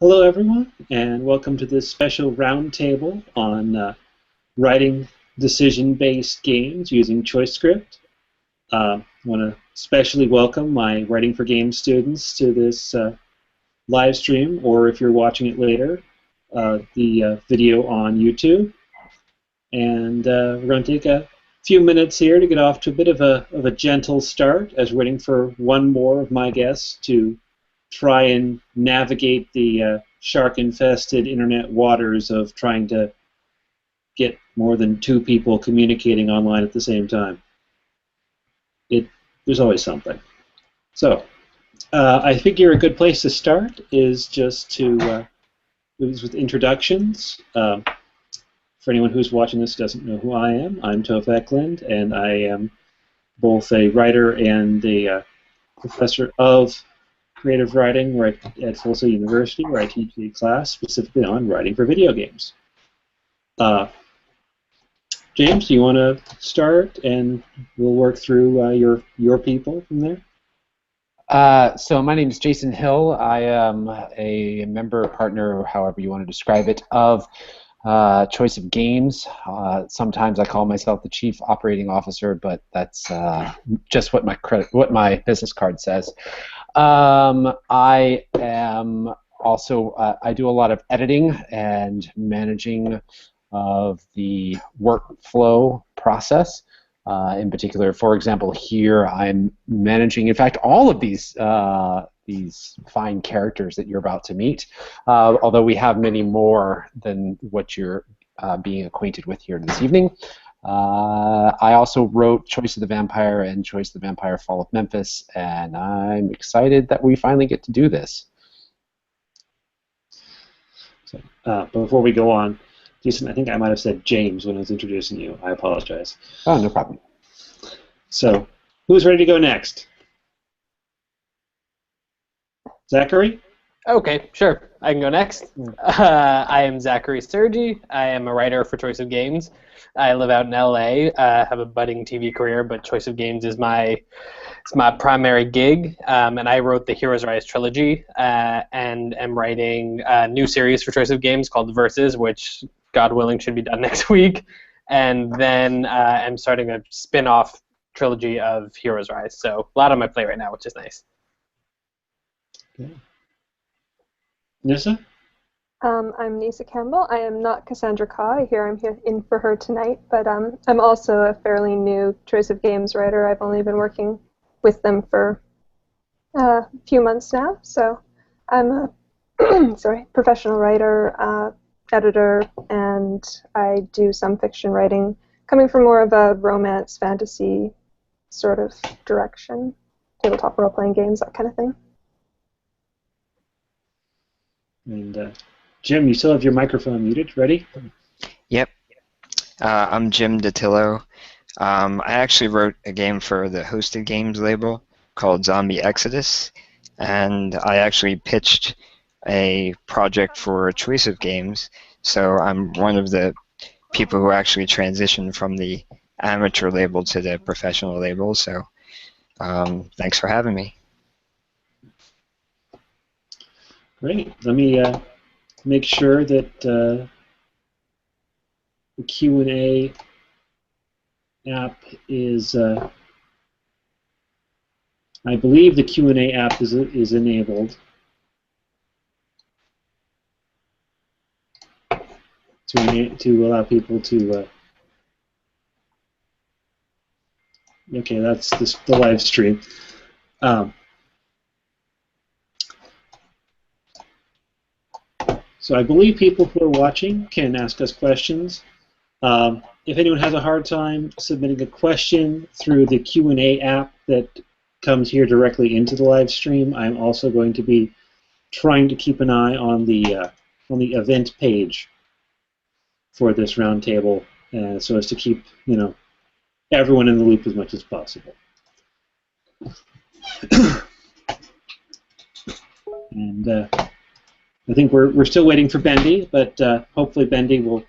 Hello, everyone, and welcome to this special roundtable on writing decision-based games using ChoiceScript. I want to especially welcome my Writing for Games students to this live stream, or if you're watching it later, the video on YouTube. And we're going to take a few minutes here to get off to a bit of a gentle start as we're waiting for one more of my guests to try and navigate the shark-infested internet waters of trying to get more than two people communicating online at the same time. There's always something. So, I figure a good place to start is just to with introductions. For anyone who's watching this who doesn't know who I am, I'm Toph Eklund, and I am both a writer and a professor of creative writing at Full Sail University, where I teach a class specifically on writing for video games. James, do you want to start, and we'll work through your people from there? So my name is Jason Hill. I am a member, partner, or however you want to describe it, of Choice of Games. Sometimes I call myself the Chief Operating Officer, but that's just what my business card says. I am also I do a lot of editing and managing of the workflow process. In particular, for example, here I'm managing, in fact, all of these fine characters that you're about to meet, although we have many more than what you're being acquainted with here this evening. I also wrote Choice of the Vampire and Choice of the Vampire Fall of Memphis, and I'm excited that we finally get to do this. So, before we go on, Jason, I think I might have said James when I was introducing you. I apologize. Oh, no problem. So, who's ready to go next? Zachary? Okay, sure. I can go next. I am Zachary Sergi. I am a writer for Choice of Games. I live out in LA. Have a budding TV career, but Choice of Games is my primary gig. And I wrote the Heroes Rise trilogy and am writing a new series for Choice of Games called Versus, which, God willing, should be done next week. And then I'm starting a spin-off trilogy of Heroes Rise. So a lot on my plate right now, which is nice. Okay. Nissa? I'm Nissa Campbell. I am not Cassandra Kaw. I'm here in for her tonight, but I'm also a fairly new Choice of Games writer. I've only been working with them for a few months now, so I'm a professional writer, editor, and I do some fiction writing, coming from more of a romance, fantasy sort of direction, tabletop role-playing games, that kind of thing. And Jim, you still have your microphone muted. Ready? Yep. I'm Jim Dattilo. I actually wrote a game for the Hosted Games label called Zombie Exodus, and I actually pitched a project for Choice of Games, so I'm one of the people who actually transitioned from the amateur label to the professional label, so thanks for having me. Great. Let me make sure that the Q&A app is, I believe the Q&A app is enabled to allow people to, okay, that's the live stream. So I believe people who are watching can ask us questions. If anyone has a hard time submitting a question through the Q&A app that comes here directly into the live stream, I'm also going to be trying to keep an eye on the event page for this roundtable, so as to keep everyone in the loop as much as possible. And I think we're still waiting for Bendi, but hopefully Bendi will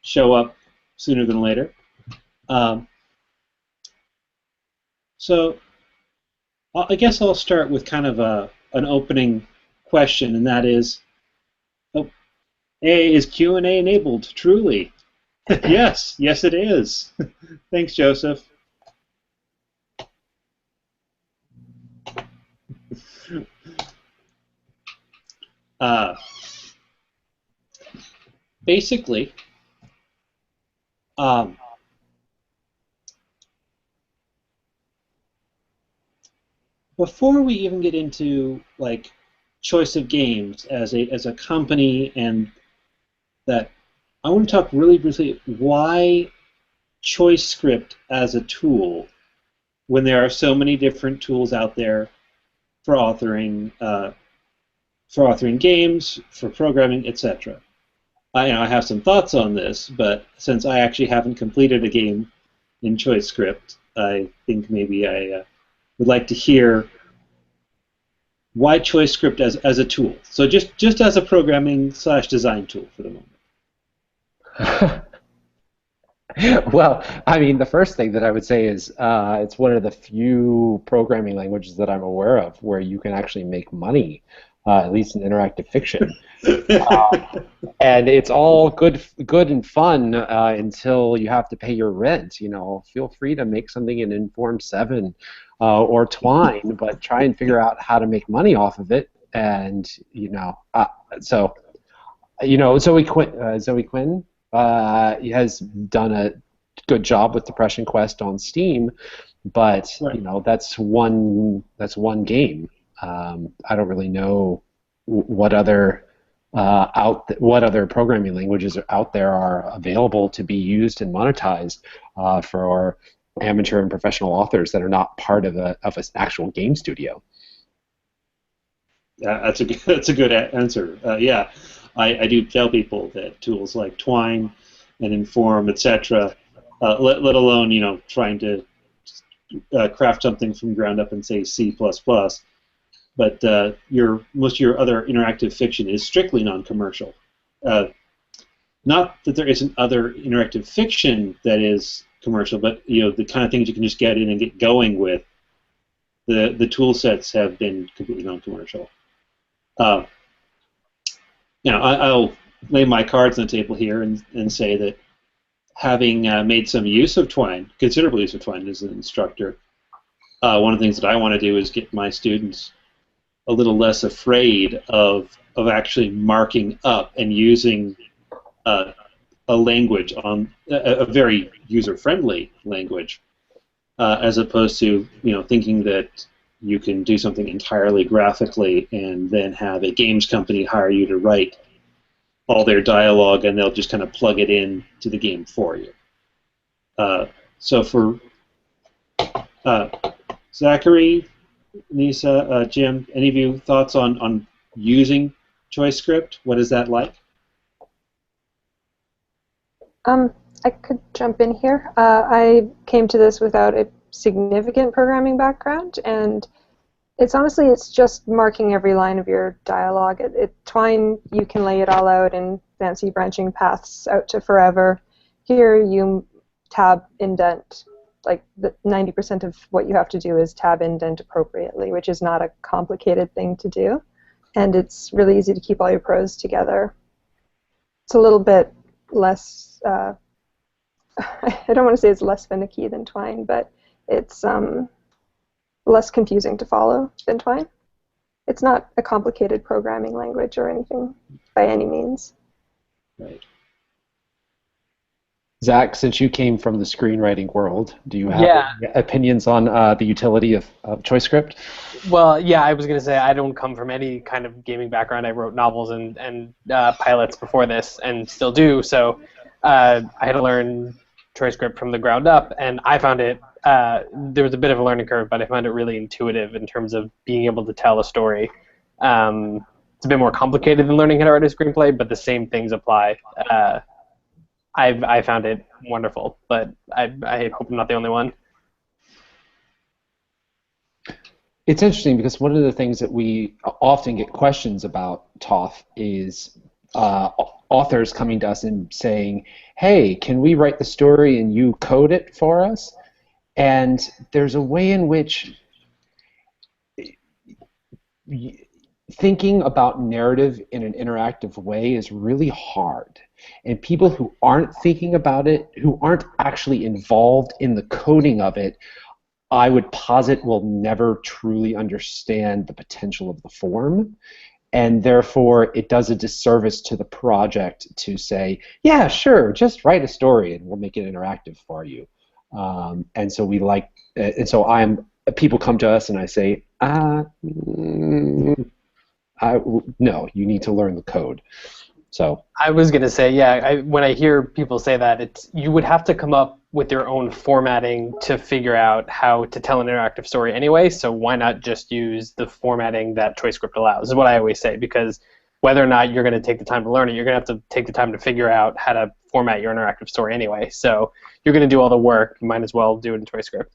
show up sooner than later. So I guess I'll start with kind of an opening question, and that is, Hey, is Q&A enabled? Truly. Yes, yes it is. Thanks, Joseph. Basically, before we even get into like choice of games as a company, and that, I want to talk really briefly why ChoiceScript as a tool, when there are so many different tools out there for authoring games, for programming, etc. I have some thoughts on this, but since I actually haven't completed a game in ChoiceScript, I think maybe I would like to hear why ChoiceScript as a tool. So just as a programming/design tool for the moment. Well, I mean, the first thing that I would say is it's one of the few programming languages that I'm aware of where you can actually make money, at least in interactive fiction. And it's all good and fun until you have to pay your rent. You know, feel free to make something in Inform 7 or Twine, but try and figure out how to make money off of it. And Zoe Quinn has done a good job with Depression Quest on Steam, but Right. That's one game. I don't really know what other programming languages are out there are available to be used and monetized for amateur and professional authors that are not part of an actual game studio. Yeah, that's a good answer. Yeah, I do tell people that tools like Twine and Inform, etc., let alone trying to craft something from ground up in say C++, but most of your other interactive fiction is strictly non-commercial. Not that there isn't other interactive fiction that is commercial, but the kind of things you can just get in and get going with. The tool sets have been completely non-commercial. I'll lay my cards on the table here and say that having made some use of Twine, considerable use of Twine as an instructor, one of the things that I want to do is get my students a little less afraid of actually marking up and using a language on a very user-friendly language, as opposed to thinking that you can do something entirely graphically and then have a games company hire you to write all their dialogue and they'll just kind of plug it in to the game for you. So for Zachary, Nissa, Jim, any of you thoughts on using ChoiceScript? What is that like? I could jump in here. I came to this without a significant programming background, and it's just marking every line of your dialogue. Twine, you can lay it all out in fancy branching paths out to forever. Here, you tab indent. Like 90% of what you have to do is tab indent appropriately, which is not a complicated thing to do, and it's really easy to keep all your prose together. It's a little bit less. I don't want to say it's less finicky than Twine, but it's less confusing to follow than Twine. It's not a complicated programming language or anything by any means. Right. Zach, since you came from the screenwriting world, do you have opinions on the utility of ChoiceScript? Well, yeah, I was going to say I don't come from any kind of gaming background. I wrote novels and pilots before this and still do, so I had to learn ChoiceScript from the ground up, and I found it, there was a bit of a learning curve, but I found it really intuitive in terms of being able to tell a story. It's a bit more complicated than learning how to write a screenplay, but the same things apply. I found it wonderful, but I hope I'm not the only one. It's interesting because one of the things that we often get questions about, Toph, is authors coming to us and saying, hey, can we write the story and you code it for us? And there's a way in which thinking about narrative in an interactive way is really hard. And people who aren't thinking about it, who aren't actually involved in the coding of it, I would posit will never truly understand the potential of the form. And therefore, it does a disservice to the project to say, yeah, sure, just write a story and we'll make it interactive for you. And so people come to us and I say, no, you need to learn the code. So I was going to say, yeah, when I hear people say that, you would have to come up with your own formatting to figure out how to tell an interactive story anyway, so why not just use the formatting that ChoiceScript allows, is what I always say, because whether or not you're going to take the time to learn it, you're going to have to take the time to figure out how to format your interactive story anyway. So you're going to do all the work, you might as well do it in ChoiceScript.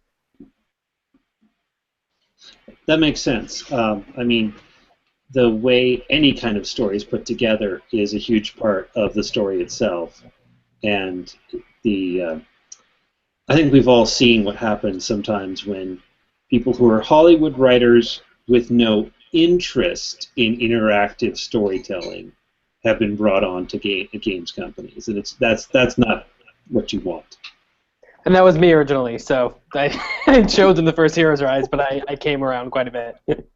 That makes sense. I mean, the way any kind of story is put together is a huge part of the story itself. And I think we've all seen what happens sometimes when people who are Hollywood writers with no interest in interactive storytelling have been brought on to games companies, and that's not what you want. And that was me originally, so I showed in the first Hero's Rise, but I came around quite a bit.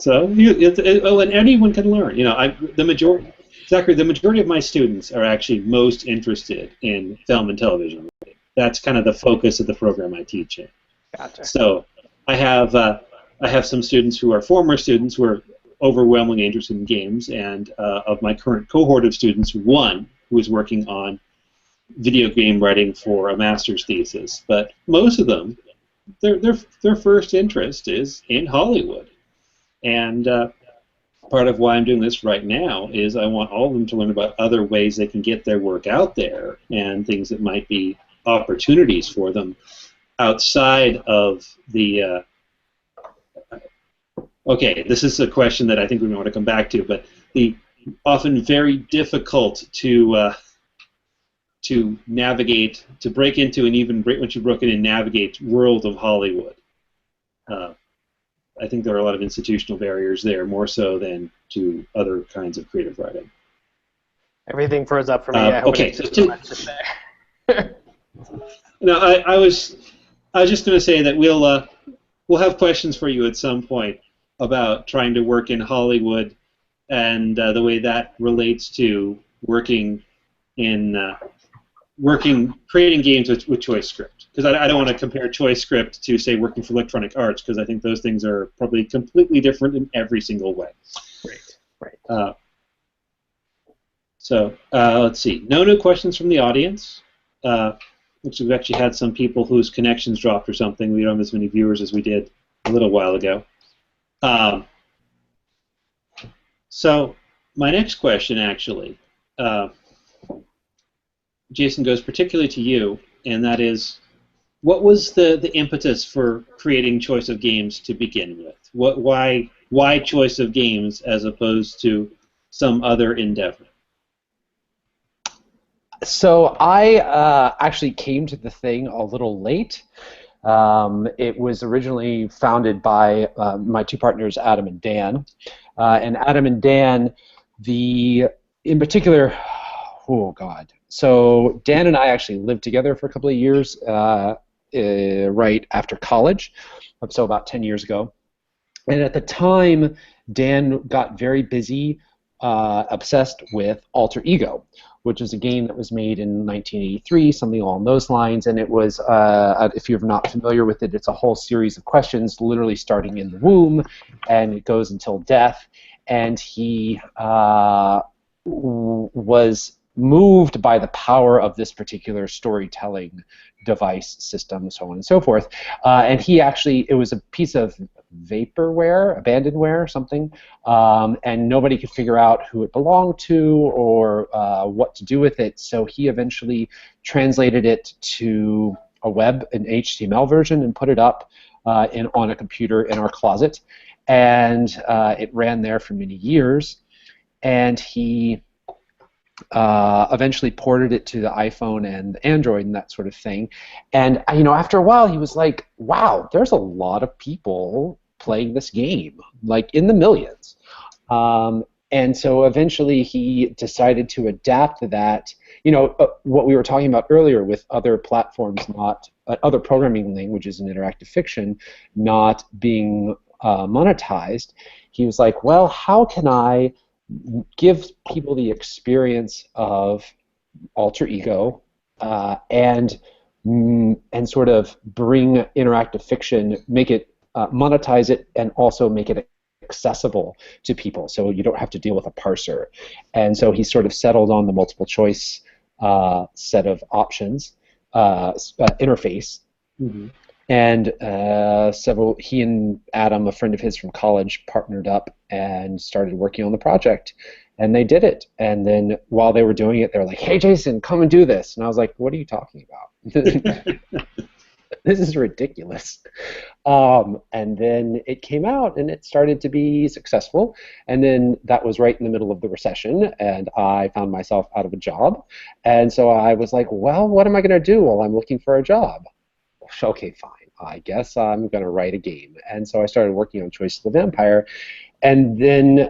So, and anyone can learn. Zachary, the majority of my students are actually most interested in film and television. That's kind of the focus of the program I teach in. Gotcha. So, I have some students who are former students who are overwhelmingly interested in games, and of my current cohort of students, one who is working on video game writing for a master's thesis. But most of them, their first interest is in Hollywood. And part of why I'm doing this right now is I want all of them to learn about other ways they can get their work out there and things that might be opportunities for them outside of the... okay, this is a question that I think we want to come back to, but the often very difficult to navigate, to break into, and even once you've broken in, navigate world of Hollywood. I think there are a lot of institutional barriers there, more so than to other kinds of creative writing. Everything froze up for me. Okay, so no, I was just going to say that we'll have questions for you at some point about trying to work in Hollywood and the way that relates to working in creating games with ChoiceScript. Because I don't want to compare ChoiceScript to, say, working for Electronic Arts, because I think those things are probably completely different in every single way. Right. So let's see. No new questions from the audience. Looks like we've actually had some people whose connections dropped or something. We don't have as many viewers as we did a little while ago. So my next question, actually, Jason, goes particularly to you, and that is, what was the impetus for creating Choice of Games to begin with? Why Choice of Games as opposed to some other endeavor? So I actually came to the thing a little late. It was originally founded by my two partners, Adam and Dan. And Adam and Dan, in particular, oh God. So Dan and I actually lived together for a couple of years right after college, so about 10 years ago. And at the time, Dan got very busy, obsessed with Alter Ego, which is a game that was made in 1983, something along those lines. And it was, if you're not familiar with it, it's a whole series of questions, literally starting in the womb, and it goes until death. And he was moved by the power of this particular storytelling device system, so on and so forth. And he actually, it was a piece of vaporware, abandonware, something, and nobody could figure out who it belonged to or what to do with it. So he eventually translated it to a web, an HTML version, and put it up on a computer in our closet. And it ran there for many years. And he eventually ported it to the iPhone and Android and that sort of thing. And after a while, he was like, "Wow, there's a lot of people playing this game, like in the millions. And so eventually he decided to adapt that, what we were talking about earlier with other platforms, not other programming languages in interactive fiction not being monetized. He was like, well, how can I give people the experience of alter ego and sort of bring interactive fiction, make it monetize it, and also make it accessible to people, so you don't have to deal with a parser. And so he sort of settled on the multiple choice set of options interface. Mm-hmm. And he and Adam, a friend of his from college, partnered up and started working on the project. And they did it. And then while they were doing it, they were like, hey, Jason, come and do this. And I was like, what are you talking about? This is ridiculous. And then it came out, and it started to be successful. And then that was right in the middle of the recession, and I found myself out of a job. And so I was like, well, what am I going to do while I'm looking for a job? Okay, fine. I guess I'm going to write a game. And so I started working on Choice of the Vampire. And then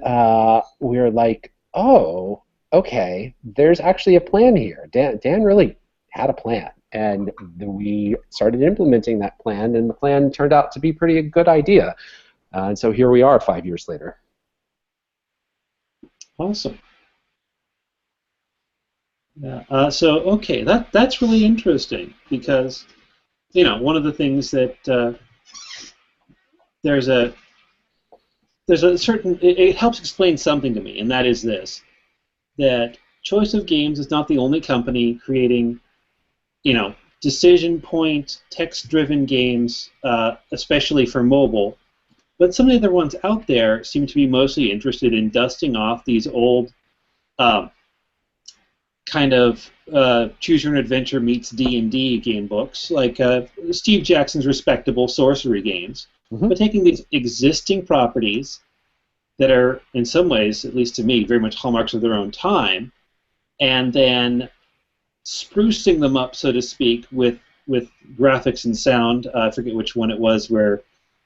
we were like, oh, okay, there's actually a plan here. Dan really had a plan. And we started implementing that plan, and the plan turned out to be pretty a good idea. And so here we are 5 years later. Awesome. Yeah. Okay, that's really interesting, because one of the things that there's a certain it helps explain something to me, and that is this: that Choice of Games is not the only company creating decision point, text-driven games, especially for mobile. But some of the other ones out there seem to be mostly interested in dusting off these old kind of choose-your-own-adventure meets D&D game books, like Steve Jackson's respectable sorcery games, but taking these existing properties that are, in some ways, at least to me, very much hallmarks of their own time, and then sprucing them up, so to speak, with graphics and sound. I forget which one it was where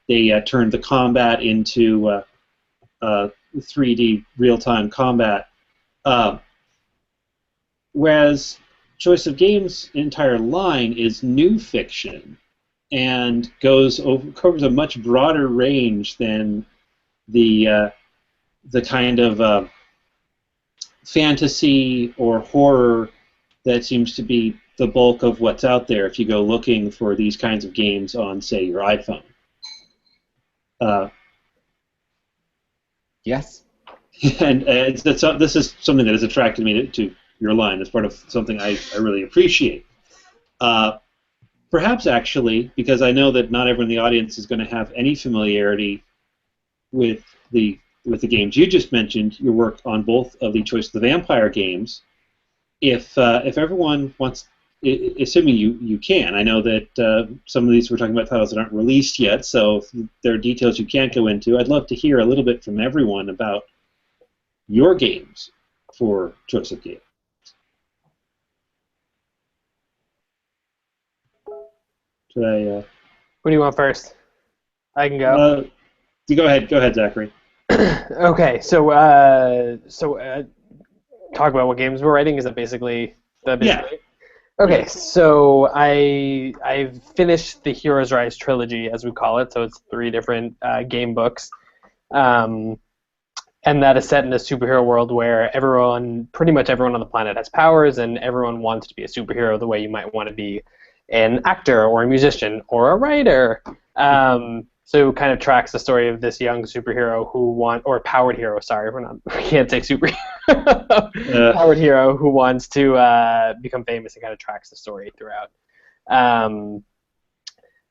they turned the combat into 3D real-time combat. Whereas Choice of Games' entire line is new fiction and covers a much broader range than the kind of fantasy or horror that seems to be the bulk of what's out there if you go looking for these kinds of games on, say, your iPhone. Yes. And this is something that has attracted me to your line. It's part of something I really appreciate. Perhaps, actually, because I know that not everyone in the audience is going to have any familiarity with the games you just mentioned, your work on both of the Choice of the Vampire games. If everyone wants, assuming you can, I know that some of these we're talking about titles that aren't released yet, so if there are details you can't go into, I'd love to hear a little bit from everyone about your games for Choice of Games. Should I? Who do you want first? I can go. You go ahead, Zachary. Okay, so talk about what games we're writing. Is that basically the? Yeah. Okay, so I've finished the Heroes Rise trilogy, as we call it. So it's 3 different game books, and that is set in a superhero world where pretty much everyone on the planet has powers, and everyone wants to be a superhero the way you might want to be an actor or a musician or a writer. So it kind of tracks the story of this young superhero or powered hero, sorry, we can't say superhero. Powered hero who wants to become famous, and kind of tracks the story throughout.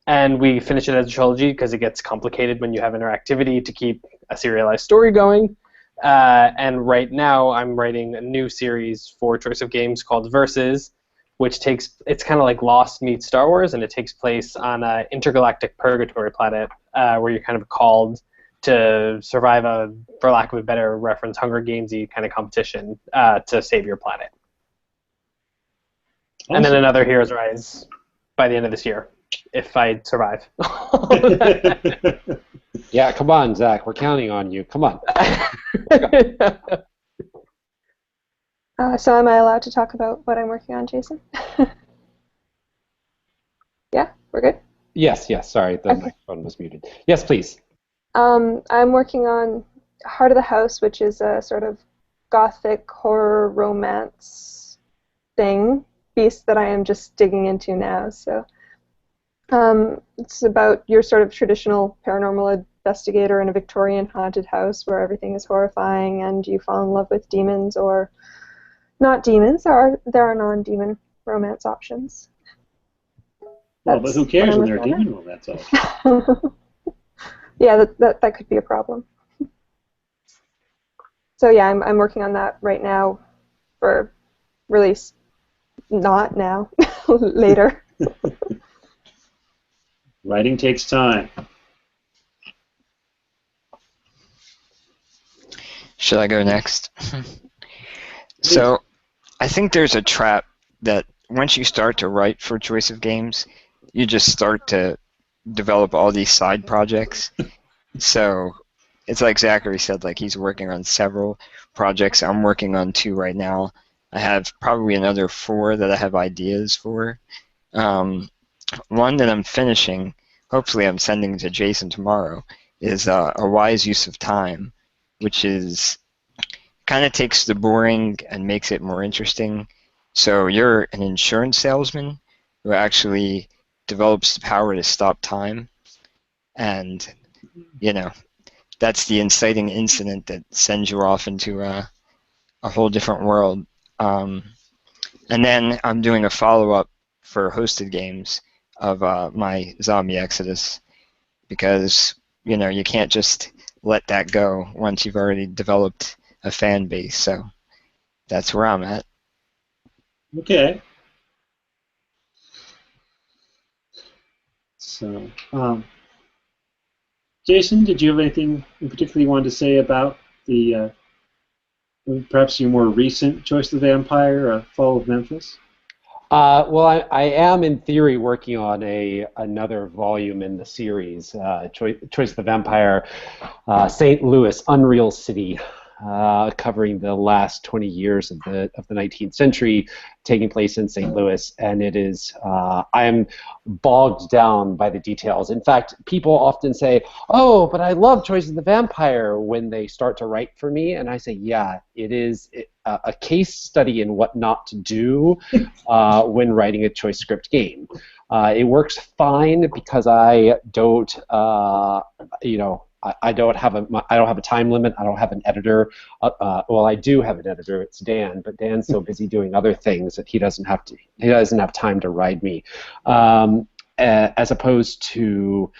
And we finish it as a trilogy because it gets complicated when you have interactivity to keep a serialized story going. And right now I'm writing a new series for Choice of Games called Versus, which it's kind of like Lost meets Star Wars, and it takes place on an intergalactic purgatory planet where you're kind of called to survive for lack of a better reference, Hunger Games-y kind of competition to save your planet. Awesome. And then another Heroes Rise by the end of this year. if I survive. Yeah, come on, Zach. We're counting on you. Come on. So am I allowed to talk about what I'm working on, Jason? Yeah, we're good? Yes, sorry, the microphone was muted. Yes, please. I'm working on Heart of the House, which is a sort of gothic horror romance beast that I am just digging into now. So it's about your sort of traditional paranormal investigator in a Victorian haunted house where everything is horrifying and you fall in love with demons or not demons. There are non-demon romance options. Well, but who cares when they're demon romance options? Yeah, that could be a problem. So yeah, I'm working on that right now for release. Not now, later. Writing takes time. Should I go next? So, I think there's a trap that once you start to write for Choice of Games, you just start to develop all these side projects. So, it's like Zachary said, like he's working on several projects. I'm working on 2 right now. I have probably another 4 that I have ideas for. One that I'm finishing, hopefully I'm sending to Jason tomorrow, is A Wise Use of Time, which is kind of takes the boring and makes it more interesting. So you're an insurance salesman who actually develops the power to stop time, and that's the inciting incident that sends you off into a whole different world. And then I'm doing a follow-up for hosted games of my Zombie Exodus, because you can't just let that go once you've already developed a fan base. So that's where I'm at. Okay. So, Jason, did you have anything in particular you wanted to say about the perhaps your more recent Choice of the Vampire, Fall of Memphis? Well, I am in theory working on another volume in the series, Choice of the Vampire, St. Louis, Unreal City, covering the last 20 years of the 19th century, taking place in St. Louis, and it is I am bogged down by the details. In fact, people often say, "Oh, but I love Choice of the Vampire," when they start to write for me, and I say, "Yeah, it is a case study in what not to do when writing a ChoiceScript game." It works fine because I don't, I don't have a time limit. I don't have an editor. Well, I do have an editor. It's Dan, but Dan's so busy doing other things that he doesn't have time to ride me, as opposed to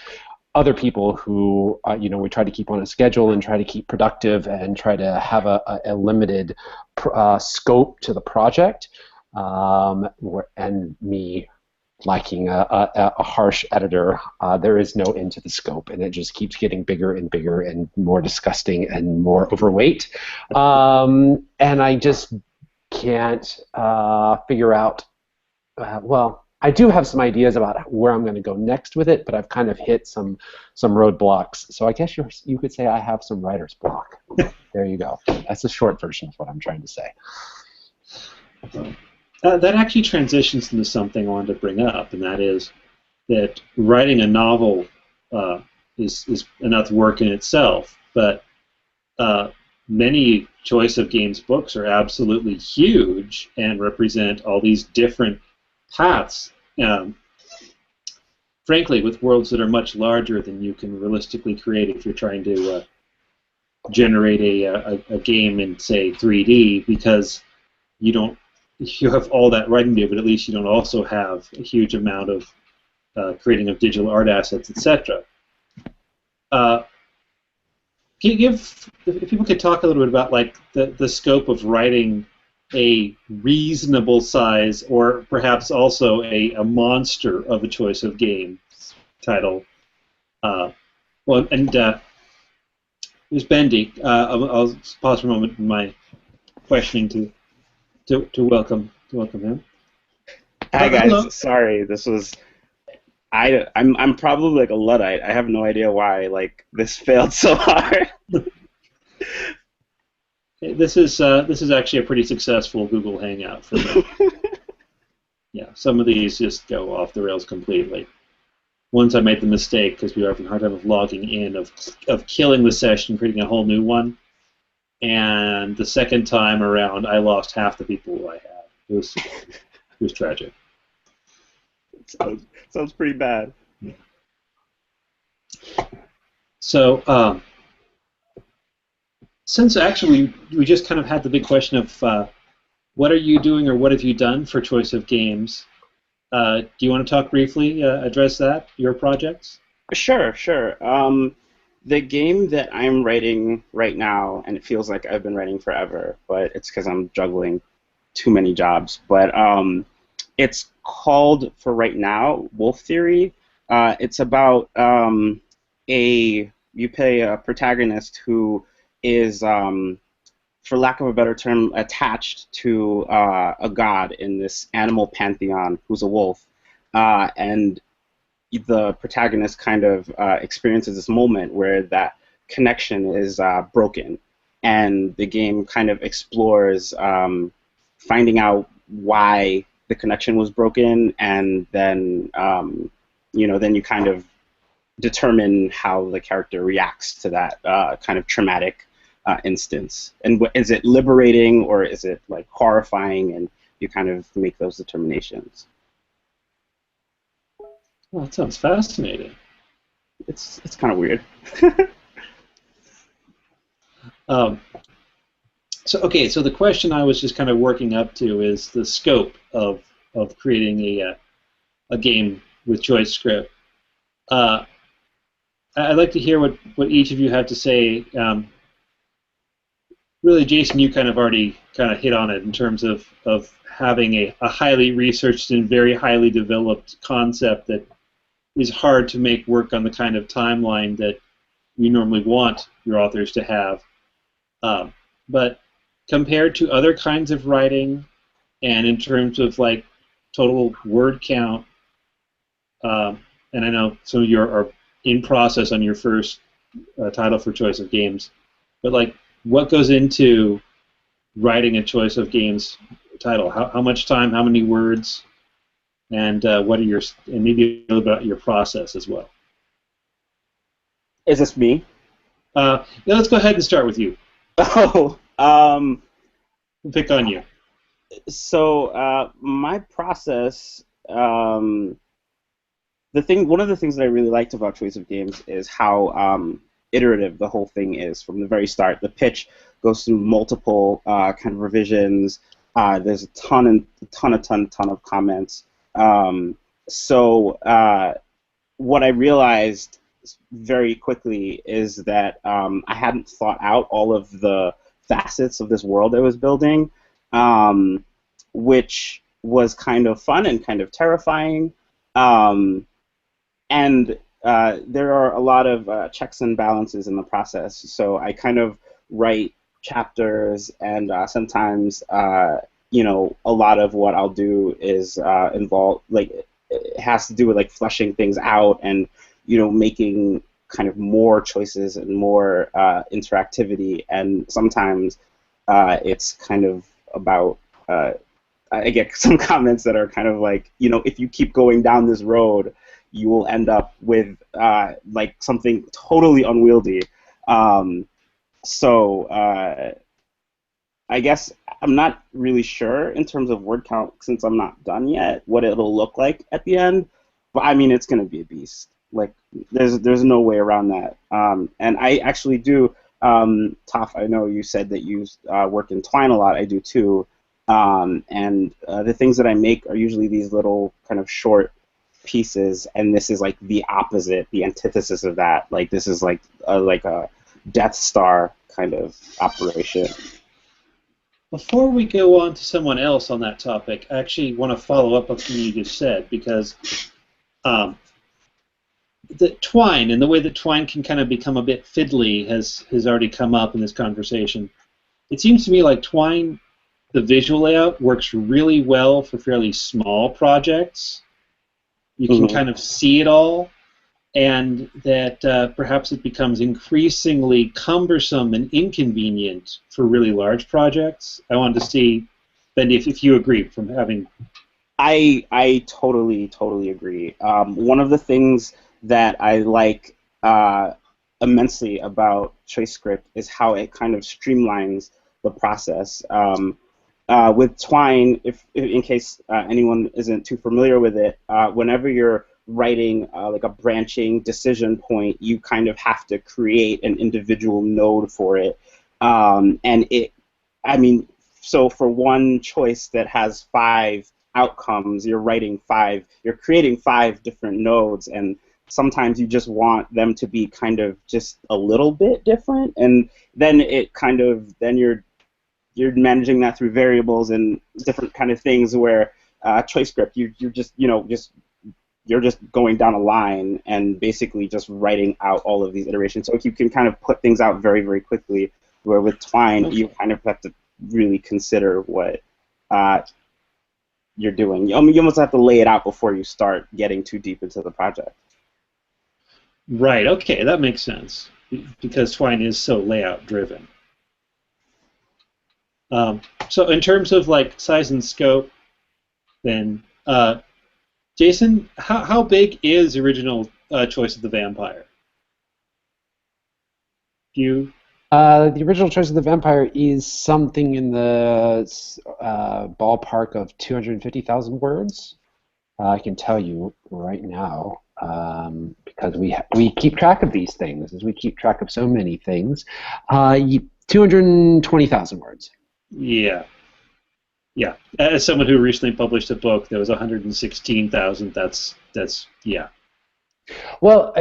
other people who, we try to keep on a schedule and try to keep productive and try to have a limited scope to the project, and me liking a harsh editor. There is no end to the scope, and it just keeps getting bigger and bigger and more disgusting and more overweight. And I just can't figure out, well, I do have some ideas about where I'm going to go next with it, but I've kind of hit some roadblocks. So I guess you could say I have some writer's block. There you go. That's the short version of what I'm trying to say. That actually transitions into something I wanted to bring up, and that is that writing a novel is enough work in itself, but many Choice of Games books are absolutely huge and represent all these different paths, frankly, with worlds that are much larger than you can realistically create if you're trying to generate a game in, say, 3D, because you have all that writing to do, but at least you don't also have a huge amount of creating of digital art assets, etc. If people could talk a little bit about like the scope of writing a reasonable size, or perhaps also a monster of a Choice of Games title. Well, and there's Bendi. I'll pause for a moment in my questioning to welcome him. Hi guys. Hello. Sorry, this was I'm probably like a Luddite. I have no idea why like this failed so hard. This is actually a pretty successful Google Hangout for me. Yeah, some of these just go off the rails completely. Once I made the mistake, because we were having a hard time of logging in, of killing the session, creating a whole new one. And the second time around, I lost half the people who I had. It was tragic. Sounds pretty bad. Yeah. So, since actually we just kind of had the big question of what are you doing or what have you done for Choice of Games, do you want to talk briefly, address that, your projects? Sure. The game that I'm writing right now, and it feels like I've been writing forever, but it's because I'm juggling too many jobs. But it's called, for right now, Wolf Theory. It's about you play a protagonist who is, for lack of a better term, attached to a god in this animal pantheon who's a wolf, and the protagonist kind of experiences this moment where that connection is broken, and the game kind of explores finding out why the connection was broken, and then then you kind of determine how the character reacts to that kind of traumatic instance. And is it liberating or is it like horrifying? And you kind of make those determinations. Well, that sounds fascinating. It's kind of weird. So the question I was just kind of working up to is the scope of creating a game with ChoiceScript. I'd like to hear what each of you have to say. Really, Jason, you kind of already hit on it in terms of having a highly researched and very highly developed concept that is hard to make work on the kind of timeline that you normally want your authors to have. But compared to other kinds of writing, and in terms of like total word count, and I know some of you are in process on your first title for Choice of Games, but like, what goes into writing a Choice of Games title? How much time? How many words? And what are and maybe a little bit about your process as well. Is this me? Let's go ahead and start with you. Oh, We'll pick on you. So my process, one of the things that I really liked about Choice of Games is how iterative the whole thing is from the very start. The pitch goes through multiple kind of revisions. There's a ton of comments. So what I realized very quickly is that I hadn't thought out all of the facets of this world I was building, which was kind of fun and kind of terrifying. And there are a lot of checks and balances in the process. So I kind of write chapters, and sometimes a lot of what I'll do is involve, like, it has to do with like fleshing things out and making kind of more choices and more interactivity. And sometimes it's kind of about I get some comments that are kind of like, if you keep going down this road, you will end up with like something totally unwieldy. So I guess I'm not really sure in terms of word count, since I'm not done yet, what it'll look like at the end. But I mean, it's going to be a beast. Like, there's no way around that. And I actually do, Toph, I know you said that you work in Twine a lot. I do too. And the things that I make are usually these little kind of short pieces, and this is like the opposite, the antithesis of that. Like, this is like a Death Star kind of operation. Before we go on to someone else on that topic, I actually want to follow up on something you just said, because the Twine and the way that Twine can kind of become a bit fiddly has already come up in this conversation. It seems to me like Twine, the visual layout, works really well for fairly small projects, You can kind of see it all, and that perhaps it becomes increasingly cumbersome and inconvenient for really large projects. I wanted to see, Bendi, if you agree from having... I totally agree. One of the things that I like immensely about ChoiceScript is how it kind of streamlines the process. With Twine, if in case anyone isn't too familiar with it, whenever you're writing like a branching decision point, you kind of have to create an individual node for it. So for one choice that has 5 outcomes, you're creating 5 different nodes, and sometimes you just want them to be kind of just a little bit different, and then you're managing that through variables and different kind of things. Where ChoiceScript, you're just going down a line and basically just writing out all of these iterations. So you can kind of put things out very, very quickly. Where with Twine, you kind of have to really consider what you're doing. You almost have to lay it out before you start getting too deep into the project. Right. Okay, that makes sense because Twine is so layout driven. So in terms of like size and scope, then Jason, how big is the original Choice of the Vampire? The original Choice of the Vampire is something in the ballpark of 250,000 words. I can tell you right now, because we keep track of these things, as we keep track of so many things. 220,000 words. Yeah. As someone who recently published a book that was 116,000, that's yeah. Well,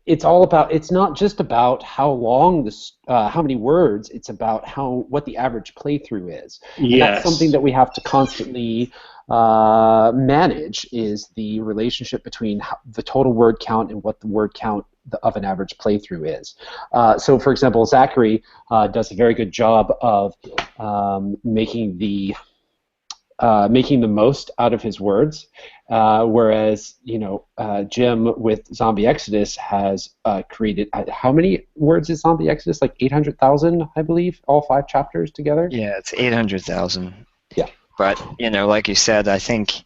it's all about. It's not just about how long how many words. It's about what the average playthrough is. Yes. And that's something that we have to constantly manage. Is the relationship between the total word count and what the word count of an average playthrough is. So, for example, Zachary does a very good job of making the most out of his words, whereas Jim with Zombie Exodus has created how many words is Zombie Exodus? Like 800,000, I believe, all 5 chapters together. Yeah, it's 800,000. Yeah. But like you said, I think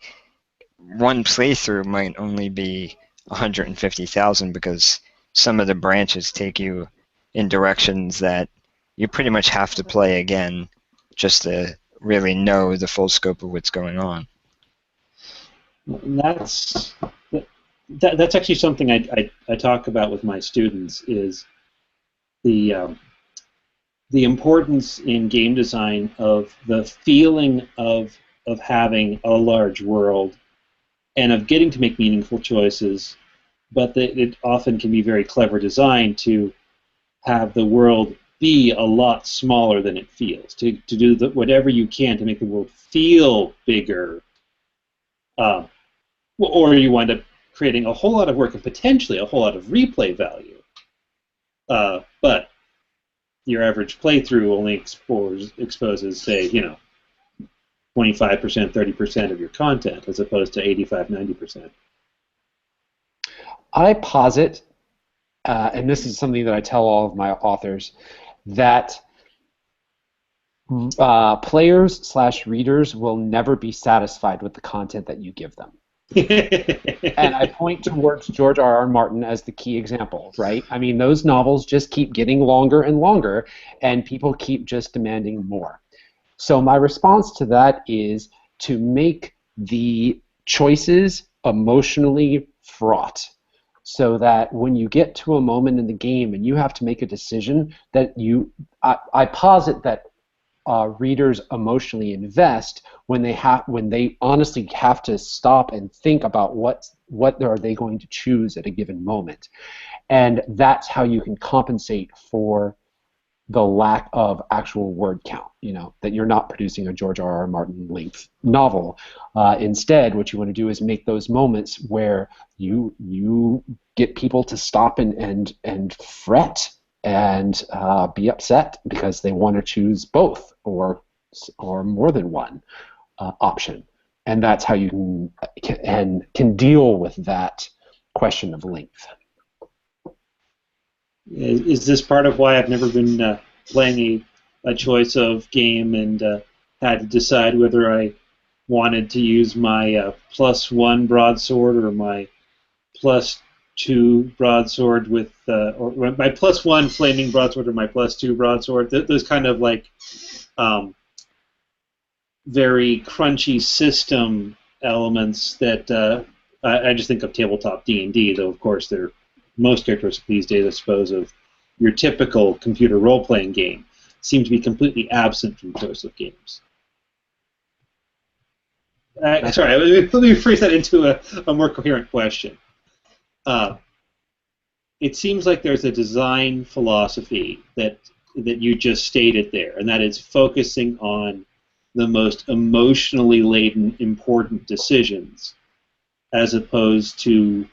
one playthrough might only be 150,000 because some of the branches take you in directions that you pretty much have to play again just to really know the full scope of what's going on. That's actually something I talk about with my students is the importance in game design of the feeling of having a large world and of getting to make meaningful choices, but that it often can be very clever design to have the world be a lot smaller than it feels, to do whatever you can to make the world feel bigger, or you wind up creating a whole lot of work and potentially a whole lot of replay value. But your average playthrough only exposes, say, 25%, 30% of your content, as opposed to 85, 90%. I posit, and this is something that I tell all of my authors, that players/readers will never be satisfied with the content that you give them. And I point towards George R.R. Martin as the key example, right? I mean, those novels just keep getting longer and longer, and people keep just demanding more. So my response to that is to make the choices emotionally fraught, so that when you get to a moment in the game and you have to make a decision, that I posit that readers emotionally invest when they honestly have to stop and think about what are they going to choose at a given moment, and that's how you can compensate for the lack of actual word count. That you're not producing a George R.R. Martin length novel. Instead, what you want to do is make those moments where you get people to stop and fret and be upset because they want to choose both or more than one option. and that's how you can deal with that question of length. Is this part of why I've never been playing a choice of game and had to decide whether I wanted to use my +1 broadsword or my +2 broadsword with, or my +1 flaming broadsword or my +2 broadsword? Those kind of like very crunchy system elements that I just think of tabletop D&D, though of course they're most characteristic these days, I suppose, of your typical computer role-playing game, seem to be completely absent from choice of games. Sorry, let me phrase that into a more coherent question. It seems like there's a design philosophy that you just stated there, and that is focusing on the most emotionally laden, important decisions, as opposed to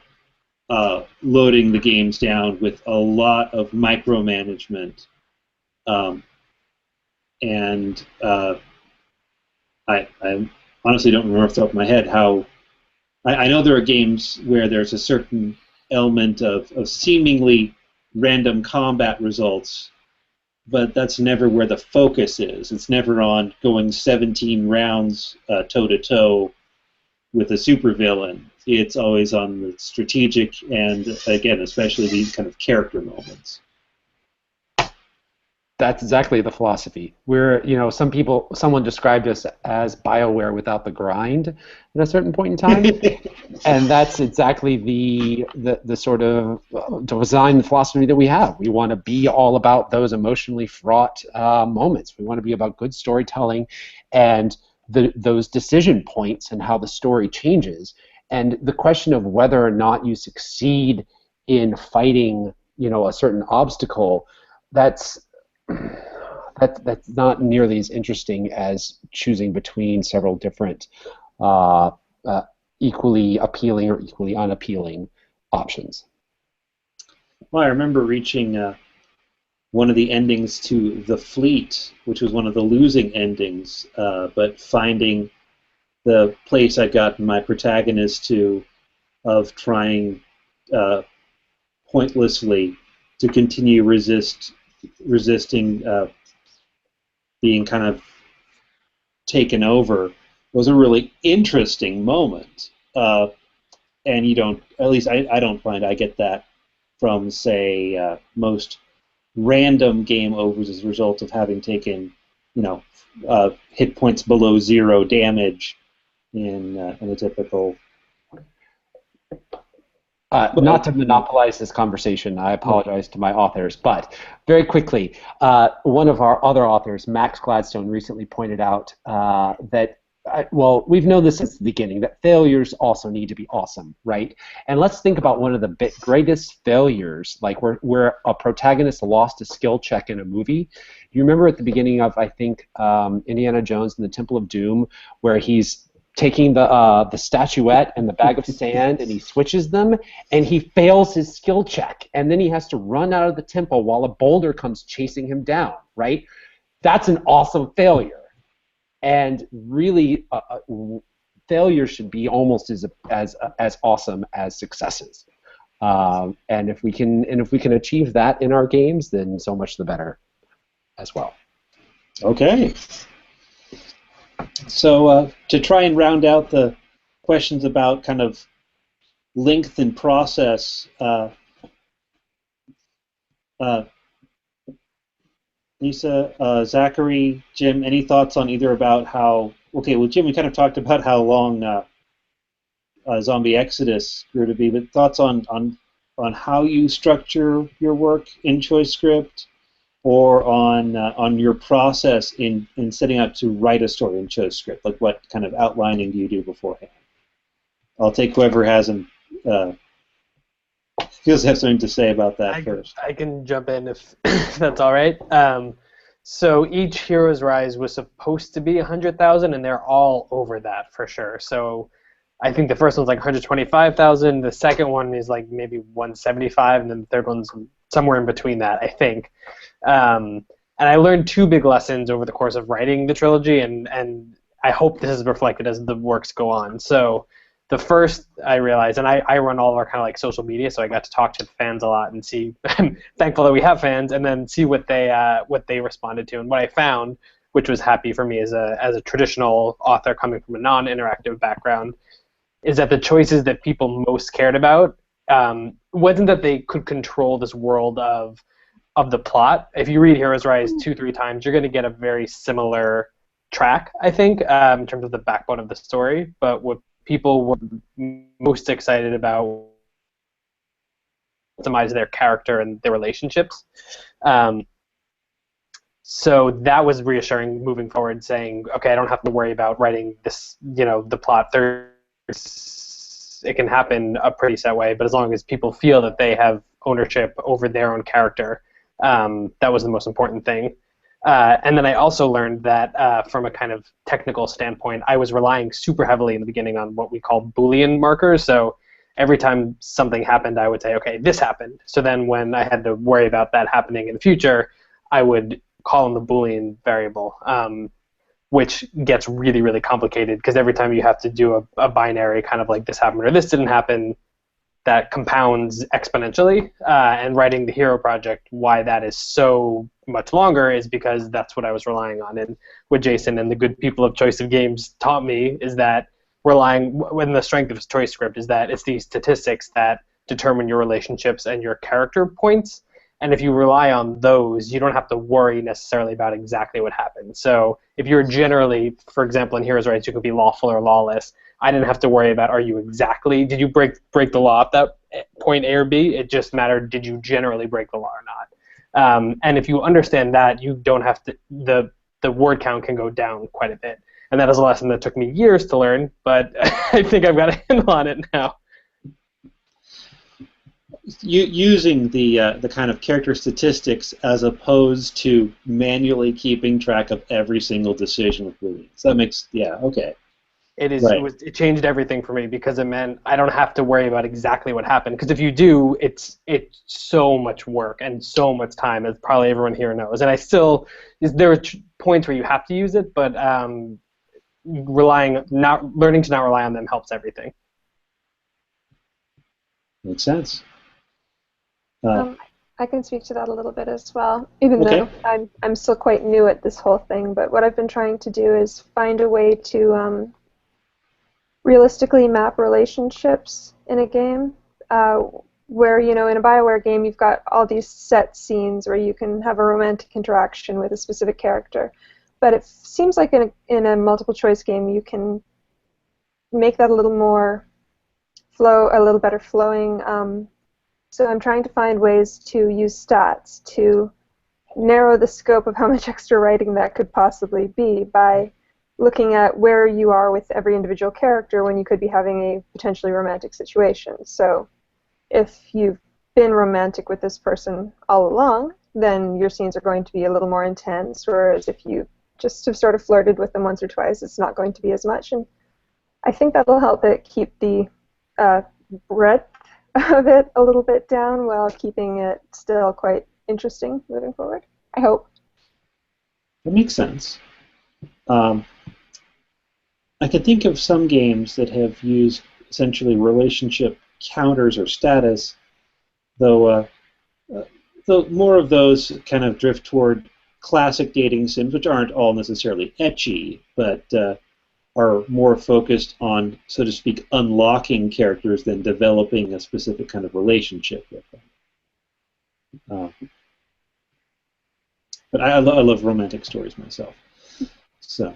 loading the games down with a lot of micromanagement. And I honestly don't remember off the top of my head how. I know there are games where there's a certain element of seemingly random combat results, but that's never where the focus is. It's never on going 17 rounds toe-to-toe with a supervillain. It's always on the strategic and, again, especially these kind of character moments. That's exactly the philosophy. Someone described us as BioWare without the grind at a certain point in time, and that's exactly the sort of design philosophy that we have. We want to be all about those emotionally fraught moments. We want to be about good storytelling and those decision points and how the story changes. And the question of whether or not you succeed in fighting, a certain obstacle, that's not nearly as interesting as choosing between several different equally appealing or equally unappealing options. Well, I remember reaching one of the endings to The Fleet, which was one of the losing endings, but finding the place I got my protagonist to of trying pointlessly to continue resisting being kind of taken over was a really interesting moment. And you don't, at least I don't find I get that from, say, most random game overs as a result of having taken, hit points below 0 damage in a typical. Not to monopolize this conversation, I apologize to my authors, but very quickly, one of our other authors, Max Gladstone, recently pointed out that, we've known this since the beginning, that failures also need to be awesome, right? And let's think about one of the greatest failures, like where a protagonist lost a skill check in a movie. You remember at the beginning of, I think, Indiana Jones and the Temple of Doom, where he's taking the statuette and the bag of sand, and he switches them, and he fails his skill check, and then he has to run out of the temple while a boulder comes chasing him down, right? That's an awesome failure. And really, failures should be almost as awesome as successes. And if we can achieve that in our games, then so much the better as well. Okay. So to try and round out the questions about kind of length and process, Nissa, Zachary, Jim, any thoughts on either about how? Okay, well, Jim, we kind of talked about how long Zombie Exodus grew to be, but thoughts on how you structure your work in ChoiceScript, or on your process in setting out to write a story in ChoiceScript? Like, what kind of outlining do you do beforehand? I'll take whoever hasn't feels to have something to say about that first. I can jump in if that's all right. So each Hero's Rise was supposed to be 100,000, and they're all over that for sure. So I think the first one's like 125,000. The second one is like maybe 175, and then the third one's somewhere in between that, I think. And I learned two big lessons over the course of writing the trilogy, and I hope this is reflected as the works go on. So the first I realized, and I run all of our kind of like social media, so I got to talk to the fans a lot and see. I'm thankful that we have fans, and then see what they responded to. And what I found, which was happy for me as a traditional author coming from a non-interactive background, is that the choices that people most cared about wasn't that they could control this world of the plot. If you read Heroes Rise 2-3 times, you're going to get a very similar track, I think, in terms of the backbone of the story. But what people were most excited about optimize their character and their relationships. So that was reassuring moving forward, saying, okay, I don't have to worry about writing this, the plot. It can happen a pretty set way, but as long as people feel that they have ownership over their own character, that was the most important thing. And then I also learned that from a kind of technical standpoint, I was relying super heavily in the beginning on what we call Boolean markers. So every time something happened, I would say, okay, this happened. So then when I had to worry about that happening in the future, I would call in the Boolean variable, which gets really, really complicated because every time you have to do a binary kind of like this happened or this didn't happen, that compounds exponentially. And writing the Hero project, why that is so much longer is because that's what I was relying on. And what Jason and the good people of Choice of Games taught me is that when the strength of ChoiceScript is that it's these statistics that determine your relationships and your character points. And if you rely on those, you don't have to worry necessarily about exactly what happened. So if you're generally, for example, in Heroes Rise, you could be lawful or lawless. I didn't have to worry about did you break the law at that point A or B? It just mattered, did you generally break the law or not? And if you understand that, you don't have to, the word count can go down quite a bit. And that is a lesson that took me years to learn, but I think I've got a handle on it now. Using the kind of character statistics as opposed to manually keeping track of every single decision with Booleans. So that makes, okay. It is. Right. It changed everything for me because it meant I don't have to worry about exactly what happened. Because if you do, it's so much work and so much time, as probably everyone here knows. And there are points where you have to use it, but learning to not rely on them helps everything. Makes sense. I can speak to that a little bit as well, even though I'm still quite new at this whole thing. But what I've been trying to do is find a way to realistically map relationships in a game, where, in a BioWare game, you've got all these set scenes where you can have a romantic interaction with a specific character. But it seems like in a multiple choice game, you can make that a little better flowing. So I'm trying to find ways to use stats to narrow the scope of how much extra writing that could possibly be by looking at where you are with every individual character when you could be having a potentially romantic situation. So if you've been romantic with this person all along, then your scenes are going to be a little more intense, whereas if you just have sort of flirted with them once or twice, it's not going to be as much. And I think that'll help it keep the breadth of it a little bit down while keeping it still quite interesting moving forward. I hope. That makes sense. I can think of some games that have used essentially relationship counters or status, though more of those kind of drift toward classic dating sims, which aren't all necessarily ecchi, but are more focused on, so to speak, unlocking characters than developing a specific kind of relationship with them. But I love romantic stories myself. So,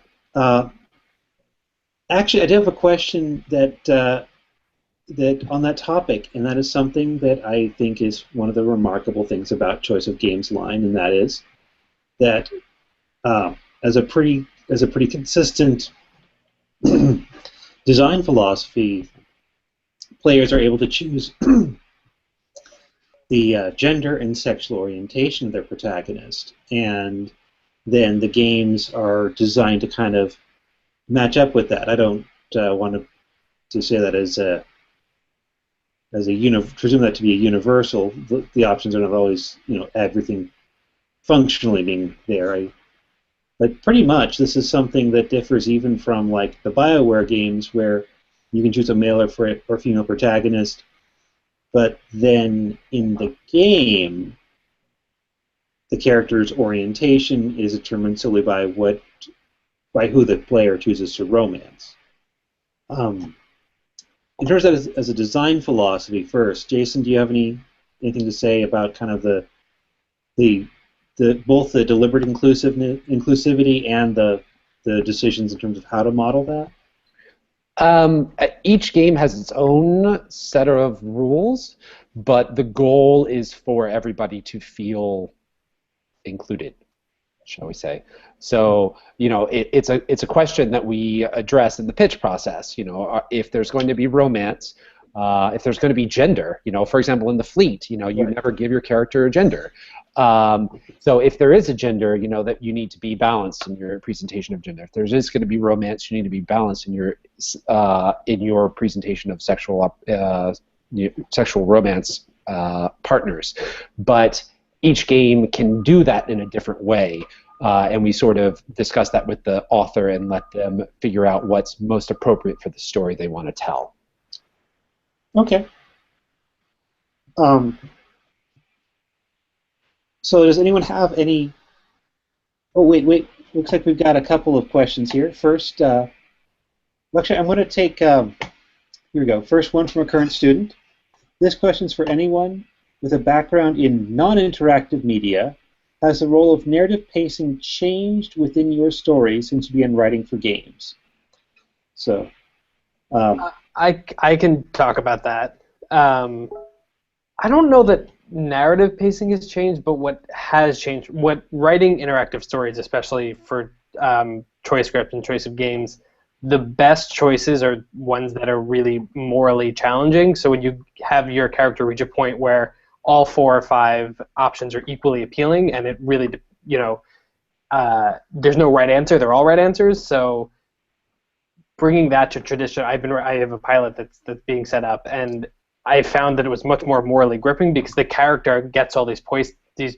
actually, I do have a question that on that topic, and that is something that I think is one of the remarkable things about Choice of Games line, and that is that as a pretty consistent design philosophy, players are able to choose the gender and sexual orientation of their protagonist, and then the games are designed to kind of match up with that. I don't want to say that presume that to be a universal. The options are not always, everything functionally being there. But pretty much, this is something that differs even from like the BioWare games, where you can choose a male or female protagonist, but then in the game, the character's orientation is determined solely by who the player chooses to romance. In terms of as a design philosophy, first, Jason, do you have anything to say about kind of the both the deliberate inclusivity and the decisions in terms of how to model that? Each game has its own set of rules, but the goal is for everybody to feel included, shall we say. So, it's a question that we address in the pitch process. If there's going to be romance, if there's going to be gender, for example, in the fleet, you never give your character a gender. So if there is a gender, that you need to be balanced in your presentation of gender. If there is going to be romance, you need to be balanced in your presentation of sexual romance partners. But each game can do that in a different way, and we sort of discuss that with the author and let them figure out what's most appropriate for the story they want to tell. Okay. So does anyone have any... Oh, wait. Looks like we've got a couple of questions here. First, actually, I'm going to take... here we go. First one from a current student. This question's for anyone with a background in non-interactive media. Has the role of narrative pacing changed within your story since you began writing for games? So... I can talk about that. I don't know that narrative pacing has changed, but what has changed, what writing interactive stories, especially for ChoiceScript and Choice of Games, the best choices are ones that are really morally challenging. So when you have your character reach a point where all 4 or 5 options are equally appealing, and it really, there's no right answer, they're all right answers. So bringing that to tradition, I have a pilot that's being set up, and I found that it was much more morally gripping because the character gets all these points, and